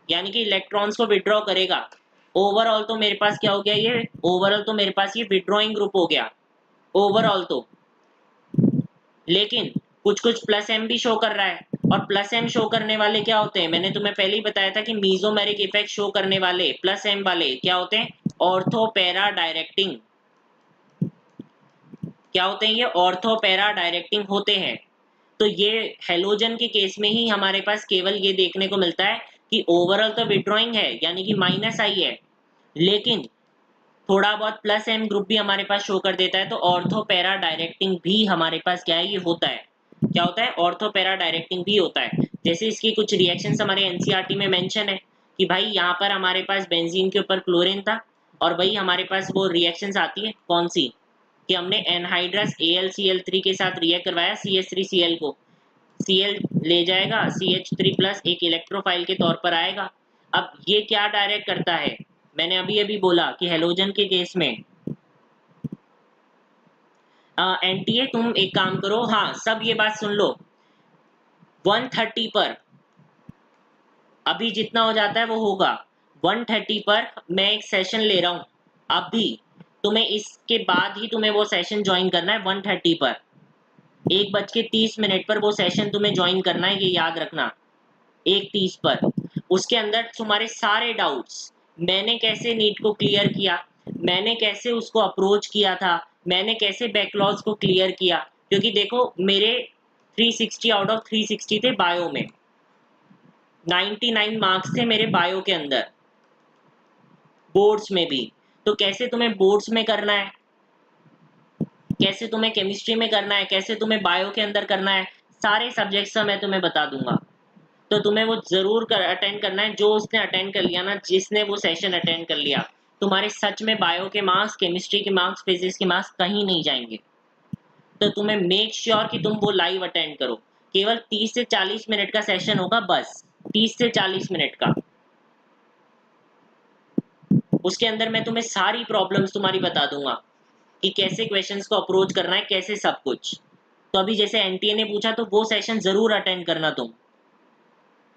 S1: यानी कि इलेक्ट्रॉन्स को विड्रॉ करेगा। ओवरऑल तो मेरे पास क्या हो गया, ये ओवरऑल तो मेरे पास ये विड्रॉइंग ग्रुप हो गया ओवरऑल तो। लेकिन कुछ कुछ प्लस एम भी शो कर रहा है, और प्लस एम शो करने वाले क्या होते हैं, मैंने तुम्हें पहले ही बताया था कि मीजोमेरिक इफेक्ट शो करने वाले प्लस एम वाले क्या होते हैं, ऑर्थो पैरा डायरेक्टिंग। क्या होते हैं ये, ऑर्थो पैरा डायरेक्टिंग होते हैं। तो ये हेलोजन के केस में ही हमारे पास केवल ये देखने को मिलता है कि ओवरऑल तो विड्रॉइंग है, यानी कि माइनस आई है, लेकिन थोड़ा बहुत प्लस एम ग्रुप भी हमारे पास शो कर देता है। तो ऑर्थो पैरा डायरेक्टिंग भी हमारे पास क्या है, ये होता है। क्या होता है, ऑर्थो पैरा डायरेक्टिंग भी होता है। जैसे इसकी कुछ रिएक्शंस हमारे एनसीईआरटी में मेंशन है कि भाई यहाँ पर हमारे पास बेंजीन के ऊपर क्लोरीन था, और भाई हमारे पास वो रिएक्शंस आती है कौन सी, कि हमने एनहाइड्रस AlCl3 के साथ रिएक्ट करवाया CH3Cl को, Cl ले जाएगा, CH3 प्लस एक इलेक्ट्रोफाइल के तौर पर आएगा। अब ये क्या डायरेक्ट करता है, मैंने अभी अभी बोला कि हेलोजन के केस में एनटीए, तुम एक काम करो, हाँ सब ये बात सुन लो, 130 पर अभी जितना हो जाता है वो होगा, 130 पर मैं एक सेशन ले रहा हूँ अभी, तुम्हें इसके बाद ही तुम्हें वो सेशन ज्वाइन करना है 130 पर, 1:30 पर वो सेशन तुम्हें ज्वाइन करना है, ये याद रखना, 1:30 पर। उसके अंदर तुम्हारे सारे डाउट्स, मैंने कैसे नीट को क्लियर किया, मैंने कैसे उसको अप्रोच किया था, मैंने कैसे बैकलॉग्स को क्लियर किया, क्योंकि देखो मेरे 360 आउट ऑफ 360 थे बायो में, 99 मार्क्स थे मेरे बायो के अंदर, बोर्ड्स में भी। तो कैसे तुम्हें बोर्ड्स में करना है, कैसे तुम्हें केमिस्ट्री में करना है, कैसे तुम्हें बायो के अंदर करना है, सारे सब्जेक्ट्स का मैं तुम्हें बता दूंगा। तो तुम्हें वो जरूर अटेंड करना है। जो उसने अटेंड कर लिया ना, जिसने वो सेशन अटेंड कर लिया, तुम्हारे सच में बायो के मार्क्स, केमिस्ट्री के मार्क्स, फिजिक्स के मार्क्स कहीं नहीं जाएंगे। तो तुम्हें मेक श्योर कि तुम वो लाइव अटेंड करो। केवल 30 से 40 मिनट का सेशन होगा, बस 30 से 40 मिनट का। उसके अंदर मैं तुम्हें सारी प्रॉब्लम्स तुम्हारी बता दूंगा कि कैसे क्वेश्चंस को अप्रोच करना है, कैसे सब कुछ। तो अभी जैसे एनटीए ने पूछा, तो वो सेशन जरूर अटेंड करना, तुम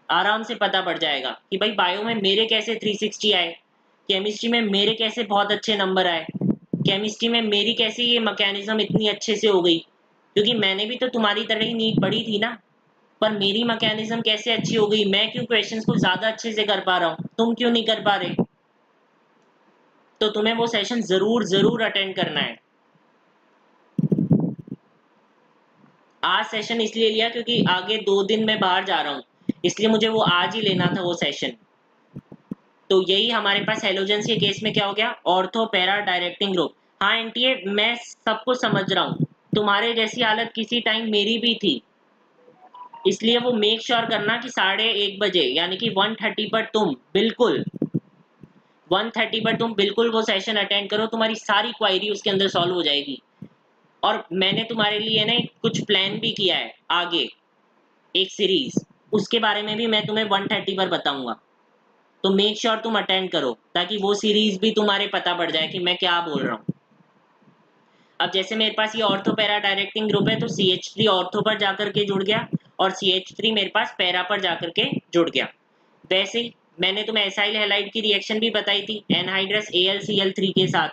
S1: आराम से पता पड़ जाएगा कि भाई बायो में मेरे कैसे 360 आए, केमिस्ट्री में मेरे कैसे बहुत अच्छे नंबर आए, केमिस्ट्री में मेरी कैसे ये मैकेनिज्म इतनी अच्छे से हो गई, क्योंकि मैंने भी तो तुम्हारी तरह ही नीट पढ़ी थी ना। पर मेरी मैकेनिज्म कैसे अच्छी हो गई, मैं क्यों क्वेश्चंस को ज्यादा अच्छे से कर पा रहा हूँ, तुम क्यों नहीं कर पा रहे। तो तुम्हें वो सेशन जरूर जरूर अटेंड करना है। आज सेशन इसलिए लिया क्योंकि आगे 2 दिन मैं बाहर जा रहा हूँ, इसलिए मुझे वो आज ही लेना था वो सेशन। तो यही हमारे पास हेलोजेंस के केस में क्या हो गया, ऑर्थो पैरा डायरेक्टिंग ग्रुप। हाँ एनटीए, मैं सब कुछ समझ रहा हूँ, तुम्हारे जैसी हालत किसी टाइम मेरी भी थी, इसलिए वो मेक श्योर करना कि 1:30 बजे यानी कि 1:30 पर तुम बिल्कुल 1:30 पर तुम बिल्कुल वो सेशन अटेंड करो, तुम्हारी सारी क्वायरी उसके अंदर सॉल्व हो जाएगी। और मैंने तुम्हारे लिए ना कुछ प्लान भी किया है आगे, एक सीरीज, उसके बारे में भी मैं तुम्हें 1:30 पर बताऊंगा। तो मेक श्योर तुम अटेंड करो, ताकि वो सीरीज भी तुम्हारे पता पड़ जाए कि मैं क्या बोल रहा हूँ। अब जैसे मेरे पास ये ऑर्थो पैरा डायरेक्टिंग ग्रुप है, तो CH3 ऑर्थो पर जाकर के जुड़ गया और CH3 मेरे पास पैरा पर जाकर के जुड़ गया। वैसे ही मैंने तुम्हें एसाइल हैलाइड की रिएक्शन भी बताई थी एनहाइड्रस AlCl3 के साथ।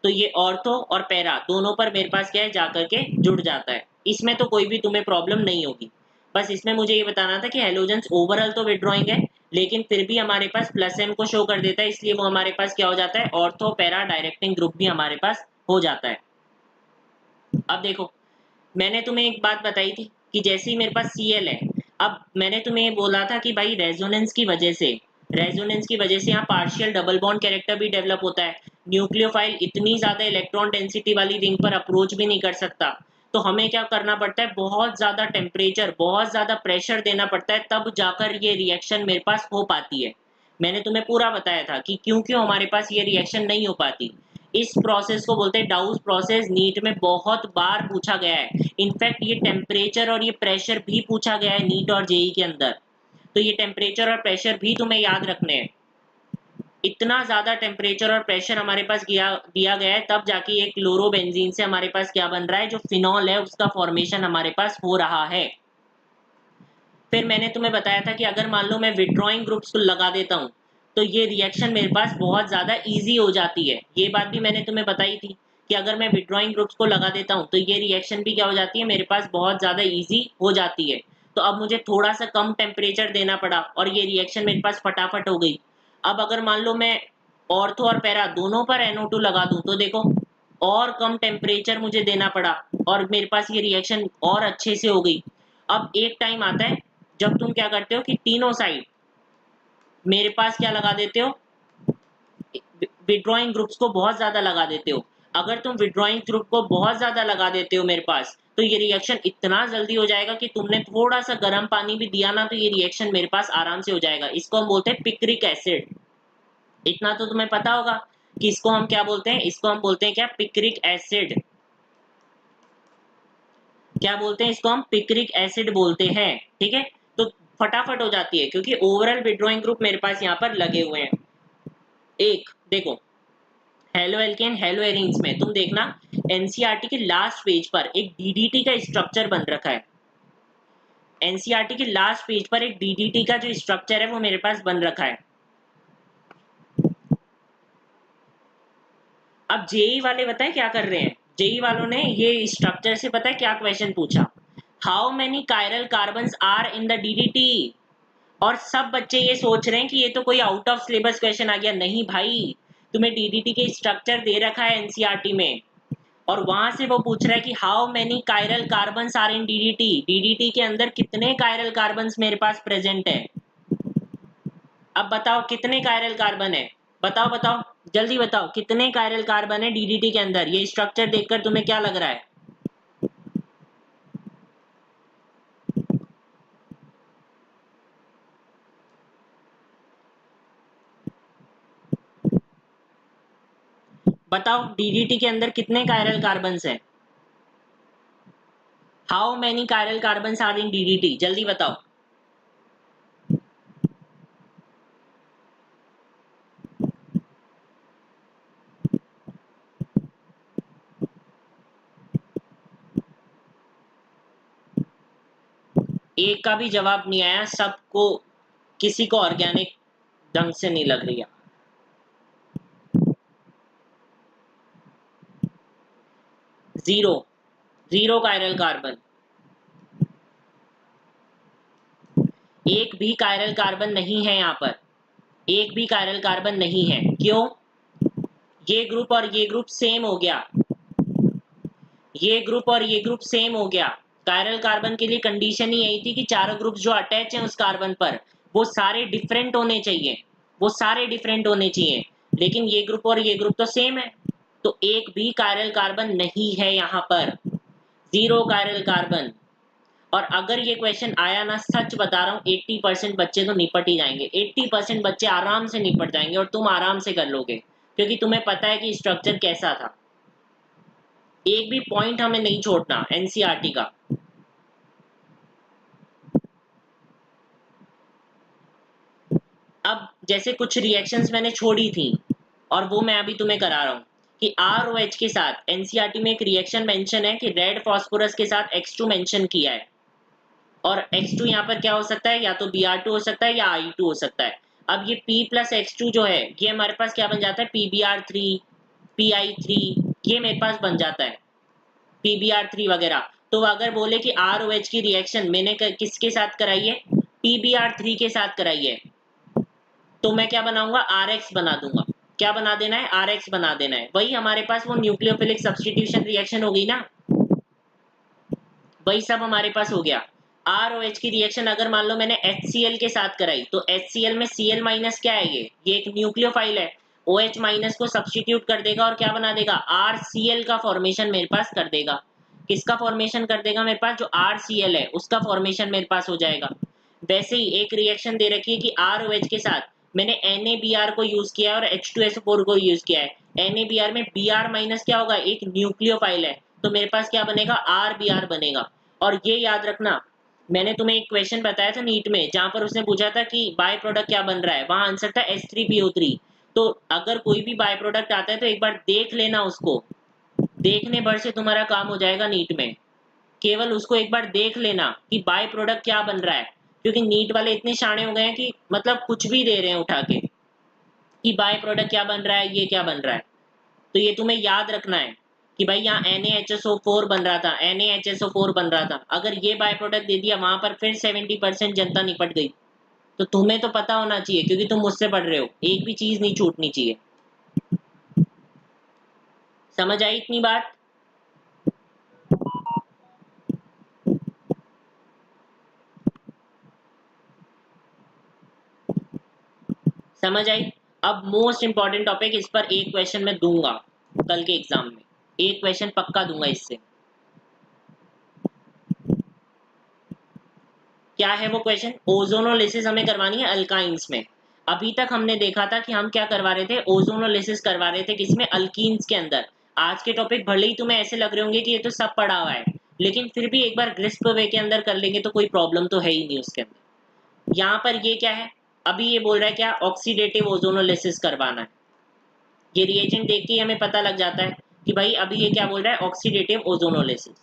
S1: तो ये ऑर्थो और पैरा दोनों पर मेरे पास क्या है, जाकर के जुड़ जाता है। इसमें तो कोई भी तुम्हें प्रॉब्लम नहीं होगी। बस इसमें मुझे ये बताना था कि हेलोजेंस ओवरऑल तो विड्रॉइंग है, लेकिन फिर भी हमारे पास +m को शो कर देता है, इसलिए वो हमारे पास क्या हो जाता है, ऑर्थो पैरा डायरेक्टिंग ग्रुप भी हमारे पास हो जाता है। अब देखो, मैंने तुम्हें एक बात बताई थी कि जैसे ही मेरे पास Cl है, अब मैंने तुम्हें बोला था कि भाई रेजोनेंस की वजह से यहाँ पार्शियल डबल बॉन्ड कैरेक्टर भी डेवलप होता है। न्यूक्लियोफाइल इतनी ज्यादा इलेक्ट्रॉन डेंसिटी वाली रिंग पर अप्रोच भी नहीं कर सकता, तो हमें क्या करना पड़ता है, बहुत ज्यादा टेम्परेचर, बहुत ज्यादा प्रेशर देना पड़ता है, तब जाकर ये रिएक्शन मेरे पास हो पाती है। मैंने तुम्हें पूरा बताया था कि क्यों क्यों हमारे पास ये रिएक्शन नहीं हो पाती। इस प्रोसेस को बोलते हैं डाउस प्रोसेस, नीट में बहुत बार पूछा गया है। इनफैक्ट ये टेम्परेचर और ये प्रेशर भी पूछा गया है नीट और जेई के अंदर। तो ये टेम्परेचर और प्रेशर भी तुम्हें याद रखने हैं। इतना ज्यादा टेम्परेचर और प्रेशर हमारे पास दिया गया है, तब जाके एक क्लोरोबेंजीन से हमारे पास क्या बन रहा है, जो फिनॉल है उसका फॉर्मेशन हमारे पास हो रहा है। फिर मैंने तुम्हें बताया था कि अगर मान लो मैं विड्रॉइंग ग्रुप्स को लगा देता हूँ, तो ये रिएक्शन मेरे पास बहुत ज़्यादा इजी हो जाती है। ये बात भी मैंने तुम्हें बताई थी कि अगर मैं विड्रॉइंग ग्रुप्स को लगा देता हूँ, तो ये रिएक्शन भी क्या हो जाती है, मेरे पास बहुत ज़्यादा इजी हो जाती है। तो अब मुझे थोड़ा सा कम टेम्परेचर देना पड़ा और ये रिएक्शन मेरे पास फटाफट हो गई। अब अगर मान लो मैं ऑर्थो और पैरा दोनों पर NO2 लगा दूं, तो देखो और कम टेम्परेचर मुझे देना पड़ा और मेरे पास ये रिएक्शन और अच्छे से हो गई। अब एक टाइम आता है जब तुम क्या करते हो कि तीनों साइड मेरे पास क्या लगा देते हो, विड्रॉइंग ग्रुप्स को बहुत ज्यादा लगा देते हो। अगर तुम विड्रॉइंग ग्रुप को बहुत ज्यादा लगा देते हो मेरे पास, तो ये रिएक्शन इतना जल्दी हो जाएगा कि तुमने थोड़ा सा गर्म पानी भी दिया ना, तो ये रिएक्शन मेरे पास आराम से हो जाएगा। इसको हम बोलते हैं पिक्रिक एसिड। इतना तो तुम्हें पता होगा कि इसको हम क्या बोलते हैं, इसको हम बोलते हैं क्या, पिक्रिक एसिड। क्या बोलते हैं इसको, हम पिक्रिक एसिड बोलते हैं। ठीक है, तो फटाफट हो जाती है क्योंकि ओवरऑल विड्रॉइंग ग्रुप मेरे पास यहाँ पर लगे हुए हैं। एक देखो, हेलो एल्केन हेलो एरीन्स में तुम देखना, एनसीईआरटी के लास्ट पेज पर एक डीडीटी का स्ट्रक्चर बन रखा है। एनसीईआरटी के लास्ट पेज पर एक डीडीटी का जो स्ट्रक्चर है वो मेरे पास बन रखा है। अब जेई वाले बताए क्या कर रहे हैं, जेई वालों ने ये स्ट्रक्चर से पता है क्या क्वेश्चन पूछा, how many chiral carbons are in the DDT. और सब बच्चे ये सोच रहे हैं कि ये तो कोई आउट ऑफ सिलेबस क्वेश्चन आ गया। नहीं भाई, तुम्हें डीडीटी के स्ट्रक्चर दे रखा है एनसीईआरटी में। और वहां से वो पूछ रहा है कि how many chiral carbons are in DDT, DDT के अंदर कितने कायरल कार्बन्स मेरे पास प्रेजेंट है। अब बताओ कितने कायरल कार्बन है, बताओ बताओ जल्दी बताओ कितने कायरल कार्बन है डीडीटी के अंदर। ये स्ट्रक्चर देखकर तुम्हें क्या लग रहा है? बताओ डीडीटी के अंदर कितने कायरल कार्बन्स हैं? How many chiral carbons are in DDT, जल्दी बताओ। एक का भी जवाब नहीं आया, सबको किसी को ऑर्गेनिक ढंग से नहीं लग रही है। जीरो, जीरो कायरल कार्बन, एक भी कायरल कार्बन नहीं है यहाँ पर, एक भी कायरल कार्बन नहीं है। क्यों? ये ग्रुप और ये ग्रुप सेम हो गया, ये ग्रुप और ये ग्रुप सेम हो गया। कायरल कार्बन के लिए कंडीशन ही यही थी कि चारों ग्रुप जो अटैच हैं उस कार्बन पर वो सारे डिफरेंट होने चाहिए, वो सारे डिफरेंट होने चाहिए, लेकिन ये ग्रुप और ये ग्रुप तो सेम है, तो एक भी कायरल कार्बन नहीं है यहाँ पर, जीरो कायरल कार्बन। और अगर ये क्वेश्चन आया ना, सच बता रहा हूँ 80% बच्चे तो निपट ही जाएंगे, 80% बच्चे आराम से निपट जाएंगे और तुम आराम से कर लोगे, क्योंकि तुम्हें पता है कि स्ट्रक्चर कैसा था। एक भी पॉइंट हमें नहीं छोड़ना एनसीईआरटी का। अब जैसे कुछ रिएक्शंस मैंने छोड़ी थी और वो मैं अभी तुम्हें करा रहा हूँ कि ROH के साथ एनसीईआरटी में एक रिएक्शन मेंशन है कि रेड फास्फोरस के साथ X2 मेंशन किया है, और X2 यहाँ पर क्या हो सकता है, या तो Br2 हो सकता है या I2 हो सकता है। अब ये P प्लस X2 जो है ये हमारे पास क्या बन जाता है, PBr3, PI3, ये मेरे पास बन जाता है PBr3 वगैरह। तो अगर बोले कि ROH की रिएक्शन मैंने किसके साथ कराई है, PBr3 के साथ कराई है, तो मैं क्या बनाऊंगा, RX बना दूंगा। क्या बना देना है, RX बना देना है। वही हमारे पास वो न्यूक्लियोफिलिक सब्स्टिट्यूशन रिएक्शन हो गई ना, वही सब हमारे पास हो गया। ROH की रिएक्शन अगर मान लो मैंने HCl के साथ कराई, तो HCl में Cl माइनस क्या है, ये एक न्यूक्लियोफाइल है, OH माइनस को सब्स्टिट्यूट कर देगा और क्या बना देगा, RCl का फॉर्मेशन मेरे पास कर देगा। किसका फॉर्मेशन कर देगा मेरे पास, जो RCl है उसका फॉर्मेशन मेरे पास हो जाएगा। वैसे ही एक रिएक्शन दे रखी है कि ROH के साथ मैंने NaBr को यूज किया है और H2SO4 को यूज किया है। NaBr में Br माइनस क्या होगा, एक न्यूक्लियोफाइल है, तो मेरे पास क्या बनेगा, RBr बनेगा। और ये याद रखना, मैंने तुम्हें एक क्वेश्चन बताया था नीट में जहां पर उसने पूछा था कि बाय प्रोडक्ट क्या बन रहा है, वहां आंसर था H3PO3। तो अगर कोई भी बाय प्रोडक्ट आता है तो एक बार देख लेना उसको, देखने भर से तुम्हारा काम हो जाएगा नीट में, केवल उसको एक बार देख लेना कि बाय प्रोडक्ट क्या बन रहा है, क्योंकि नीट वाले इतने शाणे हो गए हैं कि मतलब कुछ भी दे रहे हैं उठा के कि बाय प्रोडक्ट क्या बन रहा है, ये क्या बन रहा है। तो ये तुम्हें याद रखना है कि भाई यहाँ NaHSO4 बन रहा था, NaHSO4 बन रहा था, अगर ये बाय प्रोडक्ट दे दिया वहां पर फिर 70% जनता निपट गई। तो तुम्हें तो पता होना चाहिए क्योंकि तुम मुझसे पढ़ रहे हो, एक भी चीज नहीं छूटनी चाहिए। समझ आई इतनी बात? समझ आई? अब मोस्ट इंपॉर्टेंट टॉपिक, इस पर एक क्वेश्चन मैं दूंगा कल के एग्जाम में, एक क्वेश्चन पक्का दूंगा इससे। क्या है वो क्वेश्चन, ओजोनोलिसिस हमें करवानी है अल्काइंस में। अभी तक हमने देखा था कि हम क्या करवा रहे थे, ओजोनोलिसिस करवा रहे थे किसमें, अल्कीन्स के अंदर। आज के टॉपिक भले ही तुम्हें ऐसे लग रहे होंगे कि ये तो सब पढ़ा हुआ है, लेकिन फिर भी एक बार ग्रिस्प वे के अंदर कर लेंगे तो कोई प्रॉब्लम तो है ही नहीं उसके अंदर। यहाँ पर ये क्या है, अभी ये बोल रहा है क्या, ऑक्सीडेटिव ओजोनोलिसिस करवाना है। ये रिएजेंट देख के ही हमें पता लग जाता है कि भाई अभी ये क्या बोल रहा है, ऑक्सीडेटिव ओजोनोलिसिस।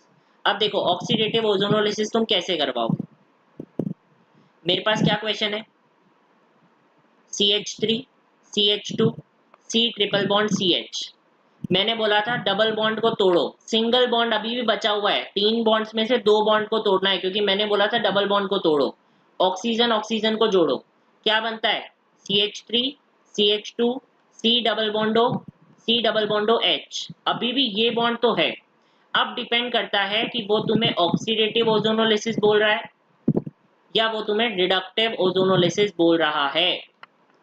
S1: अब देखो ऑक्सीडेटिव ओजोनोलिसिस तुम कैसे करवाओगे, मेरे पास क्या क्वेश्चन है, CH3 CH2 C triple bond CH। मैंने बोला था डबल बॉन्ड को तोड़ो, सिंगल बॉन्ड अभी भी बचा हुआ है, 3 बॉन्ड्स में से 2 बॉन्ड को तोड़ना है, क्योंकि मैंने बोला था डबल बॉन्ड को तोड़ो, ऑक्सीजन ऑक्सीजन को जोड़ो। क्या बनता है, CH3 CH2 C double bond O C double bond H, अभी भी ये बॉन्ड तो है। अब डिपेंड करता है कि वो तुम्हें ऑक्सीडेटिव ओजोनोलिसिस बोल रहा है या वो तुम्हें रिडक्टिव ओजोनोलिसिस बोल रहा है।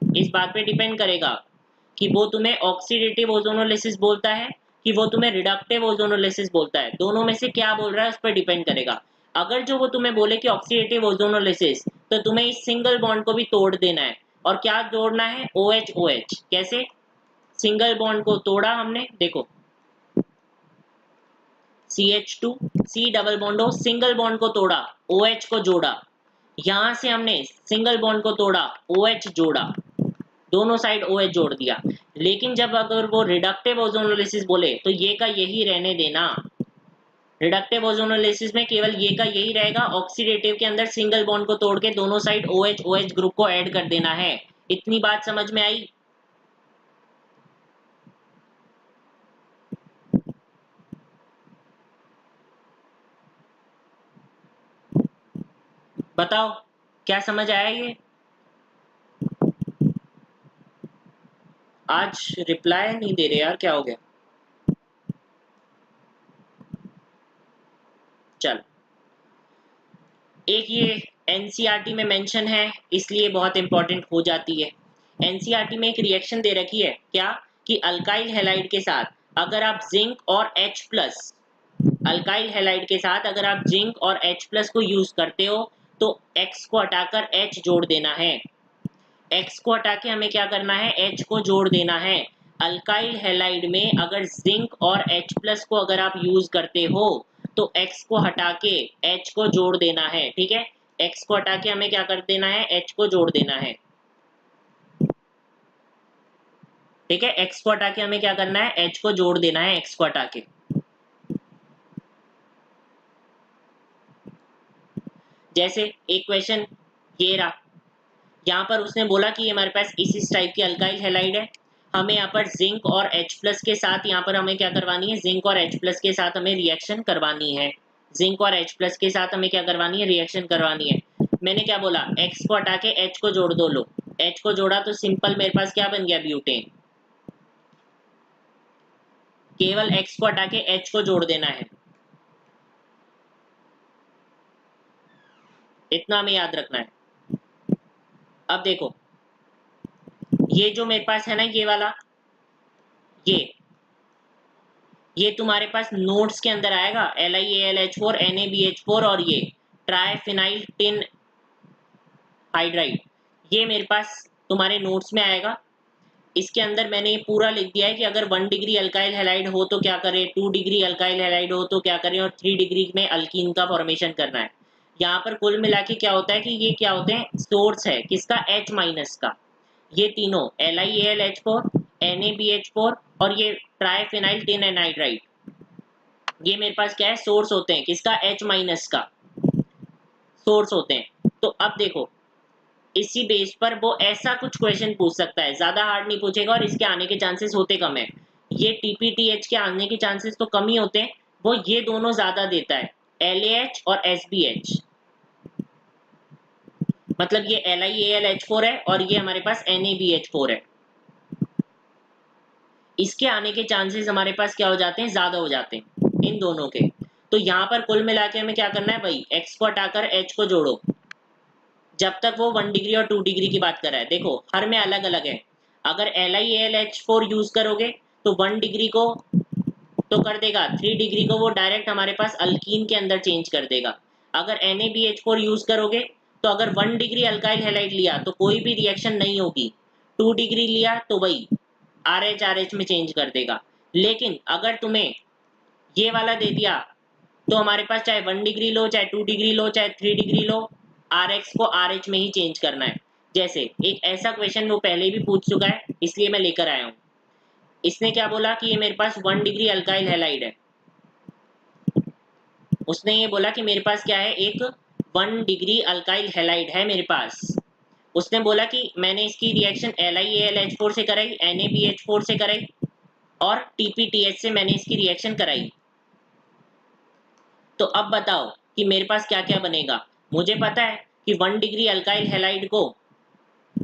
S1: इस बात पे डिपेंड करेगा कि वो तुम्हें ऑक्सीडेटिव ओजोनोलिसिस बोलता है कि वो तुम्हें रिडक्टिव ओजोनोलिसिस बोलता है। दोनों में से क्या बोल रहा है उस पर डिपेंड करेगा। अगर जो वो तुम्हें बोले कि ऑक्सीडेटिव ओजोनोलिसिस, तो तुम्हें इस सिंगल बॉन्ड को भी तोड़ देना है। और क्या जोड़ना है? OH OH। कैसे? सिंगल बॉन्ड को तोड़ा हमने, देखो CH2 C double बॉन्डो, single bond को तोड़ा, OH को जोड़ा। यहां से हमने सिंगल बॉन्ड को तोड़ा, OH जोड़ा, दोनों साइड OH जोड़ दिया। लेकिन जब अगर वो रिडक्टिव ओजोनोलिसिस बोले तो ये का यही रहने देना। रिडक्टिव ओजोनोलिसिस में केवल ये का यही रहेगा, ऑक्सीडेटिव के अंदर सिंगल बॉन्ड को तोड़ के दोनों साइड OH OH ग्रुप को ऐड कर देना है। इतनी बात समझ में आई? बताओ क्या समझ आया? ये आज रिप्लाई नहीं दे रहे यार, क्या हो गया? चल, एक ये एनसीईआरटी में मेंशन है इसलिए बहुत इंपॉर्टेंट हो जाती है। एनसीईआरटी में एक रिएक्शन दे रखी है क्या, कि अल्काइल हैलाइड के साथ अगर आप जिंक और H प्लस, अल्काइल हैलाइड के साथ अगर आप जिंक और H प्लस को यूज करते हो तो X को हटाकर H जोड़ देना है। X को हटा के हमें क्या करना है? H को जोड़ देना है। अल्काइल हैलाइड में अगर जिंक और H प्लस को अगर आप यूज करते हो तो X को हटा के H को जोड़ देना है। ठीक है, X को हटा के हमें क्या कर देना है? H को जोड़ देना है। ठीक है, X को हटा के हमें क्या करना है? H को जोड़ देना है, X को हटा के। जैसे एक क्वेश्चन ये रहा, यहाँ पर उसने बोला कि हमारे पास इस टाइप की अल्काइल हैलाइड है, हमें यहाँ पर जिंक और H प्लस के साथ यहाँ पर हमें क्या करवानी है? जिंक और H प्लस के साथ हमें रिएक्शन करवानी है। जिंक और H प्लस के साथ हमें क्या करवानी है? रिएक्शन करवानी है। मैंने क्या बोला? X को हटा के H को जोड़ दो। लो, H को जोड़ा तो सिंपल मेरे पास क्या बन गया? ब्यूटेन। केवल X को हटा के H को जोड़ देना है, इतना हमें याद रखना है। अब देखो, ये जो मेरे पास है ना, ये वाला, ये तुम्हारे पास नोट्स के अंदर आएगा, LiAlH4 NaBH4 और ये ट्राइफिनाइल टिन हाइड्राइड, ये मेरे पास तुम्हारे नोट्स में आएगा। इसके अंदर मैंने ये पूरा लिख दिया है कि अगर 1 डिग्री अल्काइल हैलाइड हो तो क्या करें, 2 डिग्री अल्काइल हैलाइड हो तो क्या करें, और 3 डिग्री में अल्कीन का फॉर्मेशन करना है। यहाँ पर कुल मिला के क्या होता है कि ये क्या होते हैं? सोर्स है किसका? H माइनस का। ये तीनों LiAlH4 NaBH4 और ये ट्राइफिनाइल टिन एनहाइड्राइड, ये मेरे पास क्या है? सोर्स होते हैं किसका? H माइनस का सोर्स होते हैं। तो अब देखो, इसी बेस पर वो ऐसा कुछ क्वेश्चन पूछ सकता है, ज्यादा हार्ड नहीं पूछेगा और इसके आने के चांसेस होते कम है। ये TPTH के आने के चांसेस तो कम ही होते हैं, वो ये दोनों ज्यादा देता है, LAH और SBH। मतलब ये LiAlH4 है और ये हमारे पास NaBH4 है। इसके आने के चांसेस हमारे पास क्या हो जाते हैं? ज्यादा हो जाते हैं इन दोनों के। तो यहाँ पर कुल मिला के हमें क्या करना है भाई? X को हटाकर H को जोड़ो, जब तक वो 1 डिग्री और 2 डिग्री की बात कर रहा है। देखो हर में अलग अलग है। अगर LiAlH4 यूज करोगे तो 1 डिग्री को तो कर देगा, 3 डिग्री को वो डायरेक्ट हमारे पास अल्कीन के अंदर चेंज कर देगा। अगर NaBH4 यूज करोगे तो अगर 1 डिग्री अल्काइल हैलाइड लिया तो कोई भी रिएक्शन नहीं होगी, 2 डिग्री लिया तो वही RH में चेंज कर देगा। लेकिन अगर तुम्हें ये वाला दे दिया तो हमारे पास चाहे 1 डिग्री लो, चाहे 2 डिग्री लो, चाहे 3 डिग्री लो, RX को RH में ही चेंज करना है। जैसे एक ऐसा क्वेश्चन वो पहले भी पूछ चुका है इसलिए मैं लेकर आया हूँ। इसने क्या बोला कि ये मेरे पास 1 डिग्री अल्काइल हैलाइड है। उसने ये बोला कि मेरे पास क्या है? एक 1 डिग्री अल्काइल हैलाइड है मेरे पास। उसने बोला कि मैंने इसकी रिएक्शन LiAlH4 से कराई, NaBH4 से कराई और TPTH से मैंने इसकी रिएक्शन कराई। तो अब बताओ कि मेरे पास क्या क्या बनेगा। मुझे पता है कि 1 डिग्री अल्काइल हैलाइड को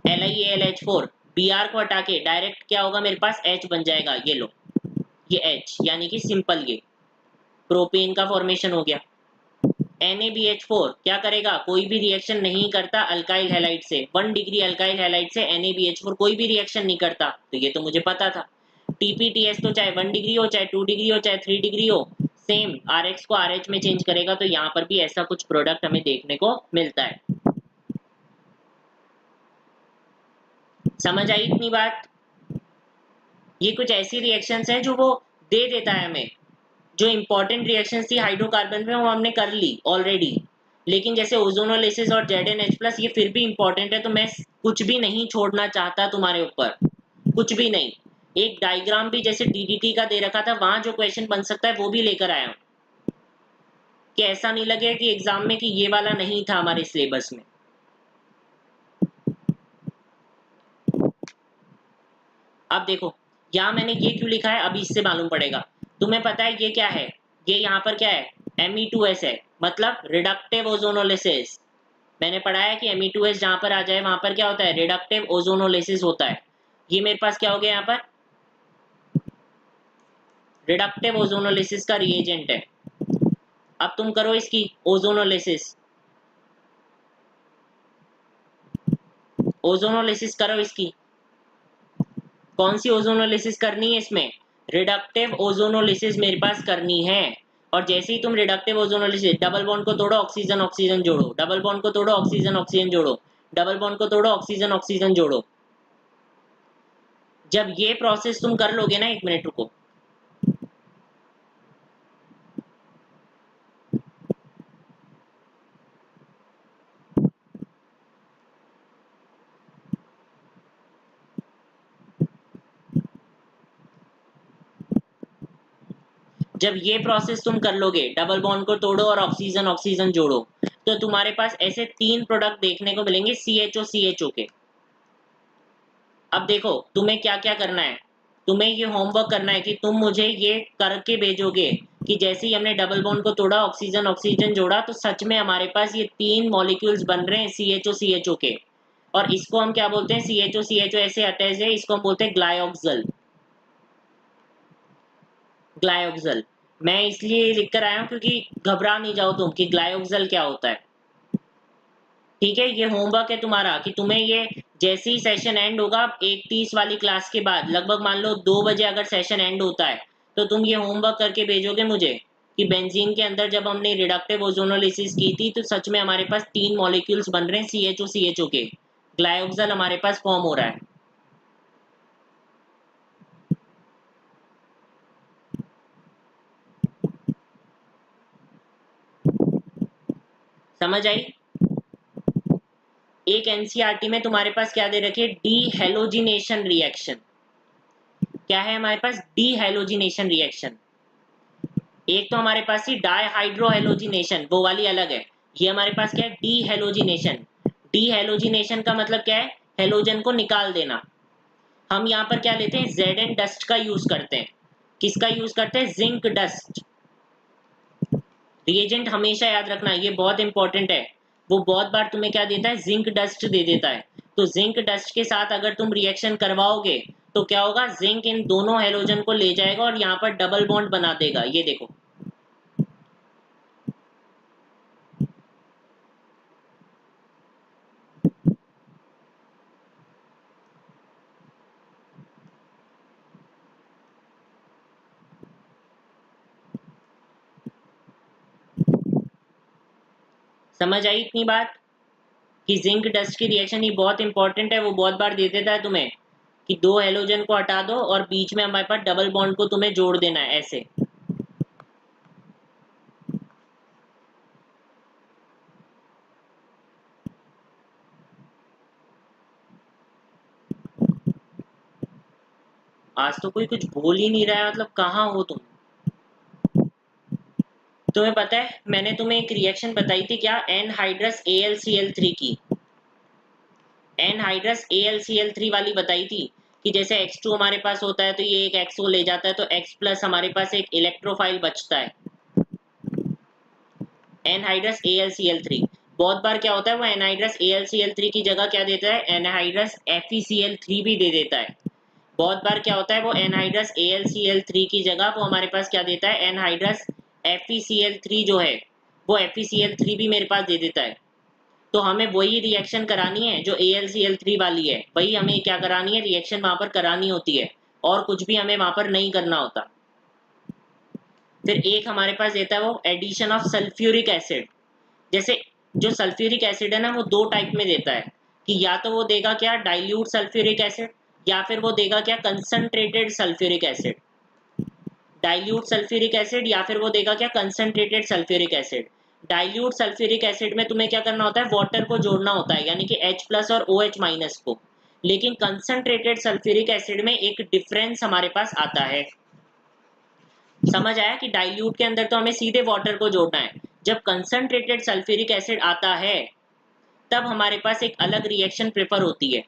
S1: LiAlH4 Br को हटा के डायरेक्ट क्या होगा, मेरे पास H बन जाएगा, ये लो, ये H यानी कि सिंपल ये प्रोपेन का फॉर्मेशन हो गया। NaBH4 क्या करेगा, कोई भी रिएक्शन नहीं करता अल्काइल हैलाइड से, 1 डिग्री अल्काइल हैलाइड से NaBH4 कोई भी रिएक्शन नहीं करता, तो ये तो मुझे पता था। TPTS तो चाहे 1 डिग्री हो, चाहे 2 डिग्री हो, चाहे 3 डिग्री हो, सेम RH को RH में चेंज करेगा, तो यहाँ पर भी ऐसा कुछ प्रोडक्ट हमें देखने को मिलता है। समझ आई इतनी बात? ये कुछ ऐसी रिएक्शंस हैं जो वो दे देता है हमें, जो इंपॉर्टेंट रिएक्शंस थी हाइड्रोकार्बन में वो हमने कर ली ऑलरेडी, लेकिन जैसे ओजोनोलिसिस और ZnH+ ये फिर भी इंपॉर्टेंट है, तो मैं कुछ भी नहीं छोड़ना चाहता तुम्हारे ऊपर, कुछ भी नहीं। एक डायग्राम भी जैसे DDT का दे रखा था, वहां जो क्वेश्चन बन सकता है वो भी लेकर आया हूं, कि ऐसा नहीं लगे कि एग्जाम में कि ये वाला नहीं था हमारे सिलेबस में। अब देखो यहाँ मैंने ये क्यों लिखा है, अभी इससे मालूम पड़ेगा। तुम्हें पता है ये क्या है, ये यहाँ पर क्या है, Me2S है, मतलब रिडक्टिव ओजोनोलिसिस। मैंने पढ़ा है कि Me2S जहाँ पर आ जाए वहां पर क्या होता है, रिडक्टिव ओजोनोलिसिस होता है। ये मेरे पास क्या हो गया, यहाँ पर रिडक्टिव ओजोनोलिसिस का रिएजेंट है। अब तुम करो इसकी ओजोनोलिसिस, ओजोनोलिसिस करो इसकी। कौन सी ओजोनोलिसिस करनी है इसमें, रिडक्टिव ओजोनोलिसिस मेरे पास करनी है। और जैसे ही तुम रिडक्टिव ओजोनोलिसिस, डबल बॉन्ड को तोड़ो, ऑक्सीजन ऑक्सीजन जोड़ो, डबल बॉन्ड को तोड़ो, ऑक्सीजन ऑक्सीजन जोड़ो, डबल बॉन्ड को तोड़ो, ऑक्सीजन ऑक्सीजन जोड़ो। जब ये प्रोसेस तुम कर लोगे ना, 1 मिनट रुको, जब ये प्रोसेस तुम कर लोगे, डबल बॉन्ड को तोड़ो और ऑक्सीजन ऑक्सीजन जोड़ो, तो तुम्हारे पास ऐसे 3 प्रोडक्ट देखने को मिलेंगे CHO CHO के। अब देखो तुम्हें क्या क्या करना है, तुम्हें ये होमवर्क करना है कि तुम मुझे ये करके भेजोगे कि जैसे ही हमने डबल बॉन्ड को तोड़ा, ऑक्सीजन ऑक्सीजन जोड़ा, तो सच में हमारे पास ये 3 मॉलिक्यूल्स बन रहे हैं CHO CHO के। और इसको हम क्या बोलते हैं, CHO CHO ऐसे अटैच है, इसको हम बोलते हैं ग्लायोक्सल। ग्लायोक्सल मैं इसलिए लिख कर आया हूँ क्योंकि घबरा नहीं जाओ तुम कि ग्लायोक्सल क्या होता है। ठीक है, ये होमवर्क है तुम्हारा कि तुम्हें ये जैसे ही सेशन एंड होगा 1:30 वाली क्लास के बाद, लगभग मान लो 2 बजे अगर सेशन एंड होता है, तो तुम ये होमवर्क करके भेजोगे मुझे कि बेंजीन के अंदर जब हमने रिडक्टिव ओजोनोलिसिस की थी तो सच में हमारे पास 3 मॉलिक्यूल्स बन रहे हैं CHO CHO के, ग्लायोक्सल हमारे पास फॉर्म हो रहा है। समझ आई? एक एनसीईआरटी में तुम्हारे पास क्या दे रखी है, डीहेलोजिनेशन रिएक्शन। क्या है हमारे पास, डीहेलोजिनेशन रिएक्शन। एक तो हमारे पास ही डायहाइड्रोहेलोजिनेशन, वो वाली अलग है। ये हमारे पास क्या है, डीहेलोजिनेशन। डीहेलोजिनेशन का मतलब क्या है, हेलोजन को निकाल देना। हम यहाँ पर क्या लेते हैं, Zn डस्ट का यूज करते हैं। किसका यूज करते हैं, जिंक डस्ट। रिएजेंट हमेशा याद रखना, ये बहुत इंपॉर्टेंट है। वो बहुत बार तुम्हें क्या देता है, जिंक डस्ट दे देता है। तो जिंक डस्ट के साथ अगर तुम रिएक्शन करवाओगे तो क्या होगा, जिंक इन दोनों हेलोजन को ले जाएगा और यहाँ पर डबल बॉन्ड बना देगा। ये देखो, समझ आई इतनी बात कि जिंक डस्ट की रिएक्शन ही बहुत इंपॉर्टेंट है। वो बहुत बार दे देता है तुम्हें कि 2 हेलोजन को हटा दो और बीच में हमारे पास डबल बॉन्ड को तुम्हें जोड़ देना है, ऐसे। आज तो कोई कुछ बोल ही नहीं रहा है, मतलब कहाँ हो तुम? तुम्हें पता है मैंने तुम्हें एक रिएक्शन बताई थी क्या, एनहाइड्रस AlCl3 की, एनहाइड्रस AlCl3 वाली बताई थी कि जैसे X2 हमारे पास होता है तो ये एक XO ले जाता है, तो X+ हमारे पास एक इलेक्ट्रोफाइल बचता है, एनहाइड्रस AlCl3। बहुत बार क्या होता है वो एनहाइड्रस AlCl3 की जगह क्या देता है, एनहाइड्रस FeCl3 भी दे देता है। बहुत बार क्या होता है वो एनहाइड्रस AlCl3 की जगह वो हमारे पास क्या देता है, एनहाइड्रस FeCl3 जो है वो FeCl3 भी मेरे पास दे देता है। तो हमें वही रिएक्शन करानी है जो AlCl3 वाली है, वही हमें क्या करानी है, रिएक्शन वहां पर करानी होती है, और कुछ भी हमें वहां पर नहीं करना होता। फिर एक हमारे पास देता है वो एडिशन ऑफ सल्फ्यूरिक एसिड। जैसे जो सल्फ्यूरिक एसिड है ना वो दो टाइप में देता है, कि या तो वो देगा क्या डाइल्यूट सल्फ्यूरिक एसिड, या फिर वो देगा क्या concentrated sulphuric acid. Dilute sulphuric acid या फिर वो देगा क्या concentrated sulphuric acid. Dilute sulphuric acid में तुम्हें क्या करना होता है, वाटर को जोड़ना होता है, यानी कि H+ और OH- को। लेकिन कंसंट्रेटेड सल्फ्यूरिक एसिड में एक डिफरेंस हमारे पास आता है। समझ आया कि डाइल्यूट के अंदर तो हमें सीधे वाटर को जोड़ना है, जब कंसंट्रेटेड सल्फ्यूरिक एसिड आता है तब हमारे पास एक अलग रिएक्शन प्रेफर होती है।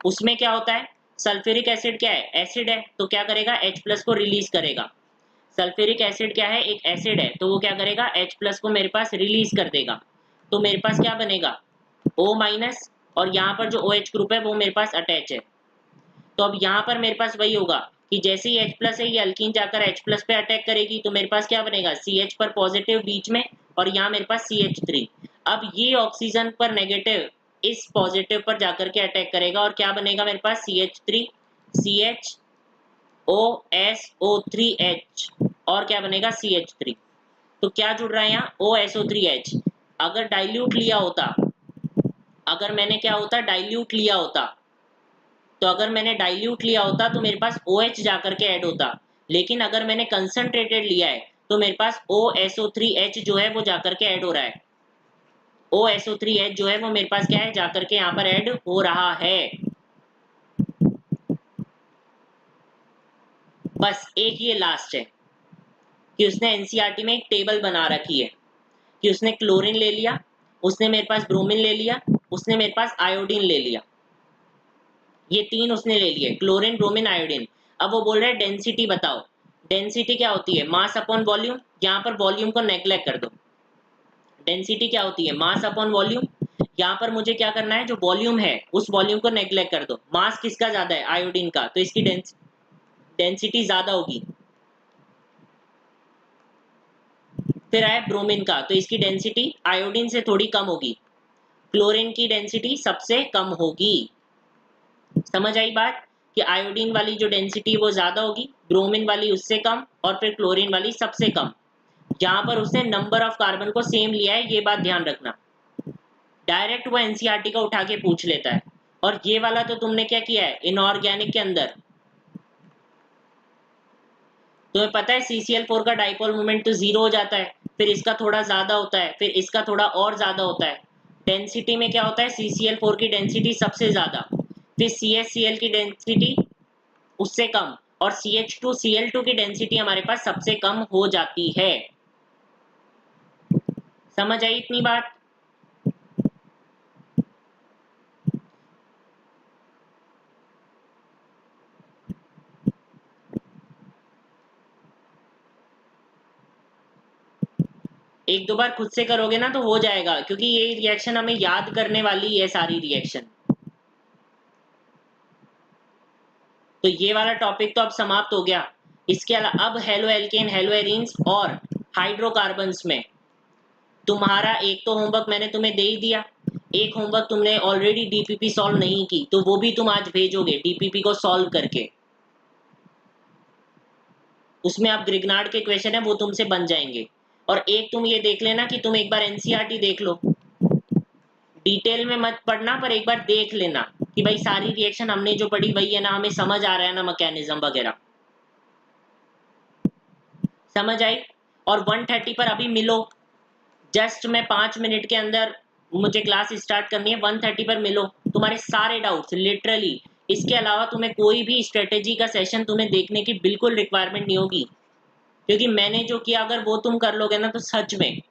S1: उसमें क्या होता है, सल्फ्यूरिक एसिड क्या है, एसिड है, तो क्या करेगा, H+ को रिलीज करेगा। सल्फ्यूरिक एसिड क्या है, एक एसिड है, तो वो क्या करेगा, H+ को मेरे पास रिलीज कर देगा। तो मेरे पास क्या बनेगा, O-, और यहाँ पर जो OH ग्रुप है वो मेरे पास अटैच है। तो अब यहाँ पर मेरे पास वही होगा कि जैसे ही H+ है ये अल्कीन जाकर H+ पे अटैक करेगी, तो मेरे पास क्या बनेगा, CH पर पॉजिटिव बीच में, और यहाँ मेरे पास CH3। अब ये ऑक्सीजन पर नेगेटिव इस पॉजिटिव पर जाकर के अटैक करेगा, और क्या बनेगा मेरे पास, CH3 CHOSO3H, और क्या बनेगा, CH3। तो क्या जुड़ रहा है यहाँ, OSO3H। अगर डाइल्यूट लिया होता, अगर मैंने क्या होता, डाइल्यूट लिया होता, तो अगर मैंने डाइल्यूट लिया होता तो मेरे पास OH जाकर के ऐड होता। लेकिन अगर मैंने कंसंट्रेटेड लिया है तो मेरे पास OSO3H जो है वो जाकर के ऐड हो रहा है। OSO3H जो है वो मेरे पास क्या है, जाकर के यहाँ पर ऐड हो रहा है। बस एक ये लास्ट है कि उसने एनसीईआरटी में एक टेबल बना रखी है कि उसने क्लोरीन ले लिया, उसने मेरे पास ब्रोमीन ले लिया, उसने मेरे पास आयोडीन ले लिया। ये तीन उसने ले लिए, क्लोरीन, ब्रोमीन, आयोडीन। अब वो बोल रहा है डेंसिटी बताओ। डेंसिटी क्या होती है, मास अपॉन वॉल्यूम। यहाँ पर वॉल्यूम को नेग्लेक्ट कर दो। डेंसिटी क्या होती है, मास अपॉन वॉल्यूम। यहाँ पर मुझे क्या करना है, जो वॉल्यूम है उस वॉल्यूम को नेग्लेक्ट कर दो। मास किसका ज्यादा है, आयोडीन का, तो इसकी डेंसिटी ज्यादा होगी। फिर आया ब्रोमीन का, तो इसकी डेंसिटी आयोडीन से थोड़ी कम होगी। क्लोरीन की डेंसिटी सबसे कम होगी। समझ आई बात, कि आयोडीन वाली जो डेंसिटी वो ज्यादा होगी, ब्रोमीन वाली उससे कम, और फिर क्लोरीन वाली सबसे कम। यहाँ पर उसने नंबर ऑफ कार्बन को सेम लिया है, ये बात ध्यान रखना। डायरेक्ट वो एनसीईआरटी का उठा के पूछ लेता है। और ये वाला तो तुमने क्या किया है, इनऑर्गेनिक के अंदर तुम्हें पता है CCl4 का डाइपोल मोमेंट तो 0 हो जाता है, फिर इसका थोड़ा ज्यादा होता है, फिर इसका थोड़ा और ज्यादा होता है। डेंसिटी में क्या होता है, CCl4 की डेंसिटी सबसे ज्यादा, फिर CHCl की डेंसिटी उससे कम, और CH2Cl2 की डेंसिटी हमारे पास सबसे कम हो जाती है। समझ आई इतनी बात। एक दो बार खुद से करोगे ना तो हो जाएगा, क्योंकि ये रिएक्शन हमें याद करने वाली है सारी रिएक्शन। तो ये वाला टॉपिक तो अब समाप्त हो गया। इसके अलावा अब हेलो एल्केन, हेलो एरीन्स और हाइड्रोकार्बन्स में तुम्हारा एक तो होमवर्क मैंने तुम्हें दे ही दिया। एक होमवर्क तुमने ऑलरेडी डीपीपी सॉल्व नहीं की, तो वो भी तुम आज भेजोगे डीपीपी को सॉल्व करके। उसमें आप ग्रिग्नार्ड के क्वेश्चन है वो तुमसे बन जाएंगे। और एक तुम ये देख लेना कि तुम एक बार एनसीईआरटी देख लो, डिटेल में मत पढ़ना पर एक बार देख लेना कि भाई सारी रिएक्शन हमने जो पढ़ी वही है ना, हमें समझ आ रहा है ना मैकेनिज्म वगैरह। समझ आई। और 1:30 पर अभी मिलो, जस्ट मैं 5 मिनट के अंदर मुझे क्लास स्टार्ट करनी है। 1:30 पर मिलो, तुम्हारे सारे डाउट्स लिटरली। इसके अलावा तुम्हें कोई भी स्ट्रेटेजी का सेशन तुम्हें देखने की बिल्कुल रिक्वायरमेंट नहीं होगी, क्योंकि मैंने जो किया अगर वो तुम कर लोगे ना तो सच में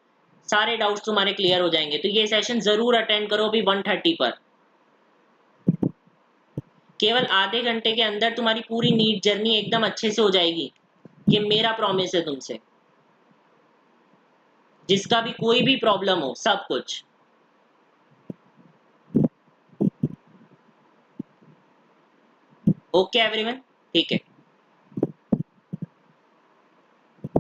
S1: सारे डाउट्स तुम्हारे क्लियर हो जाएंगे। तो ये सेशन जरूर अटेंड करो अभी 1:30 पर। केवल आधे घंटे के अंदर तुम्हारी पूरी नीट जर्नी एकदम अच्छे से हो जाएगी, ये मेरा प्रॉमिस है तुमसे। जिसका भी कोई भी प्रॉब्लम हो, सब कुछ ओके एवरीवन, ठीक है।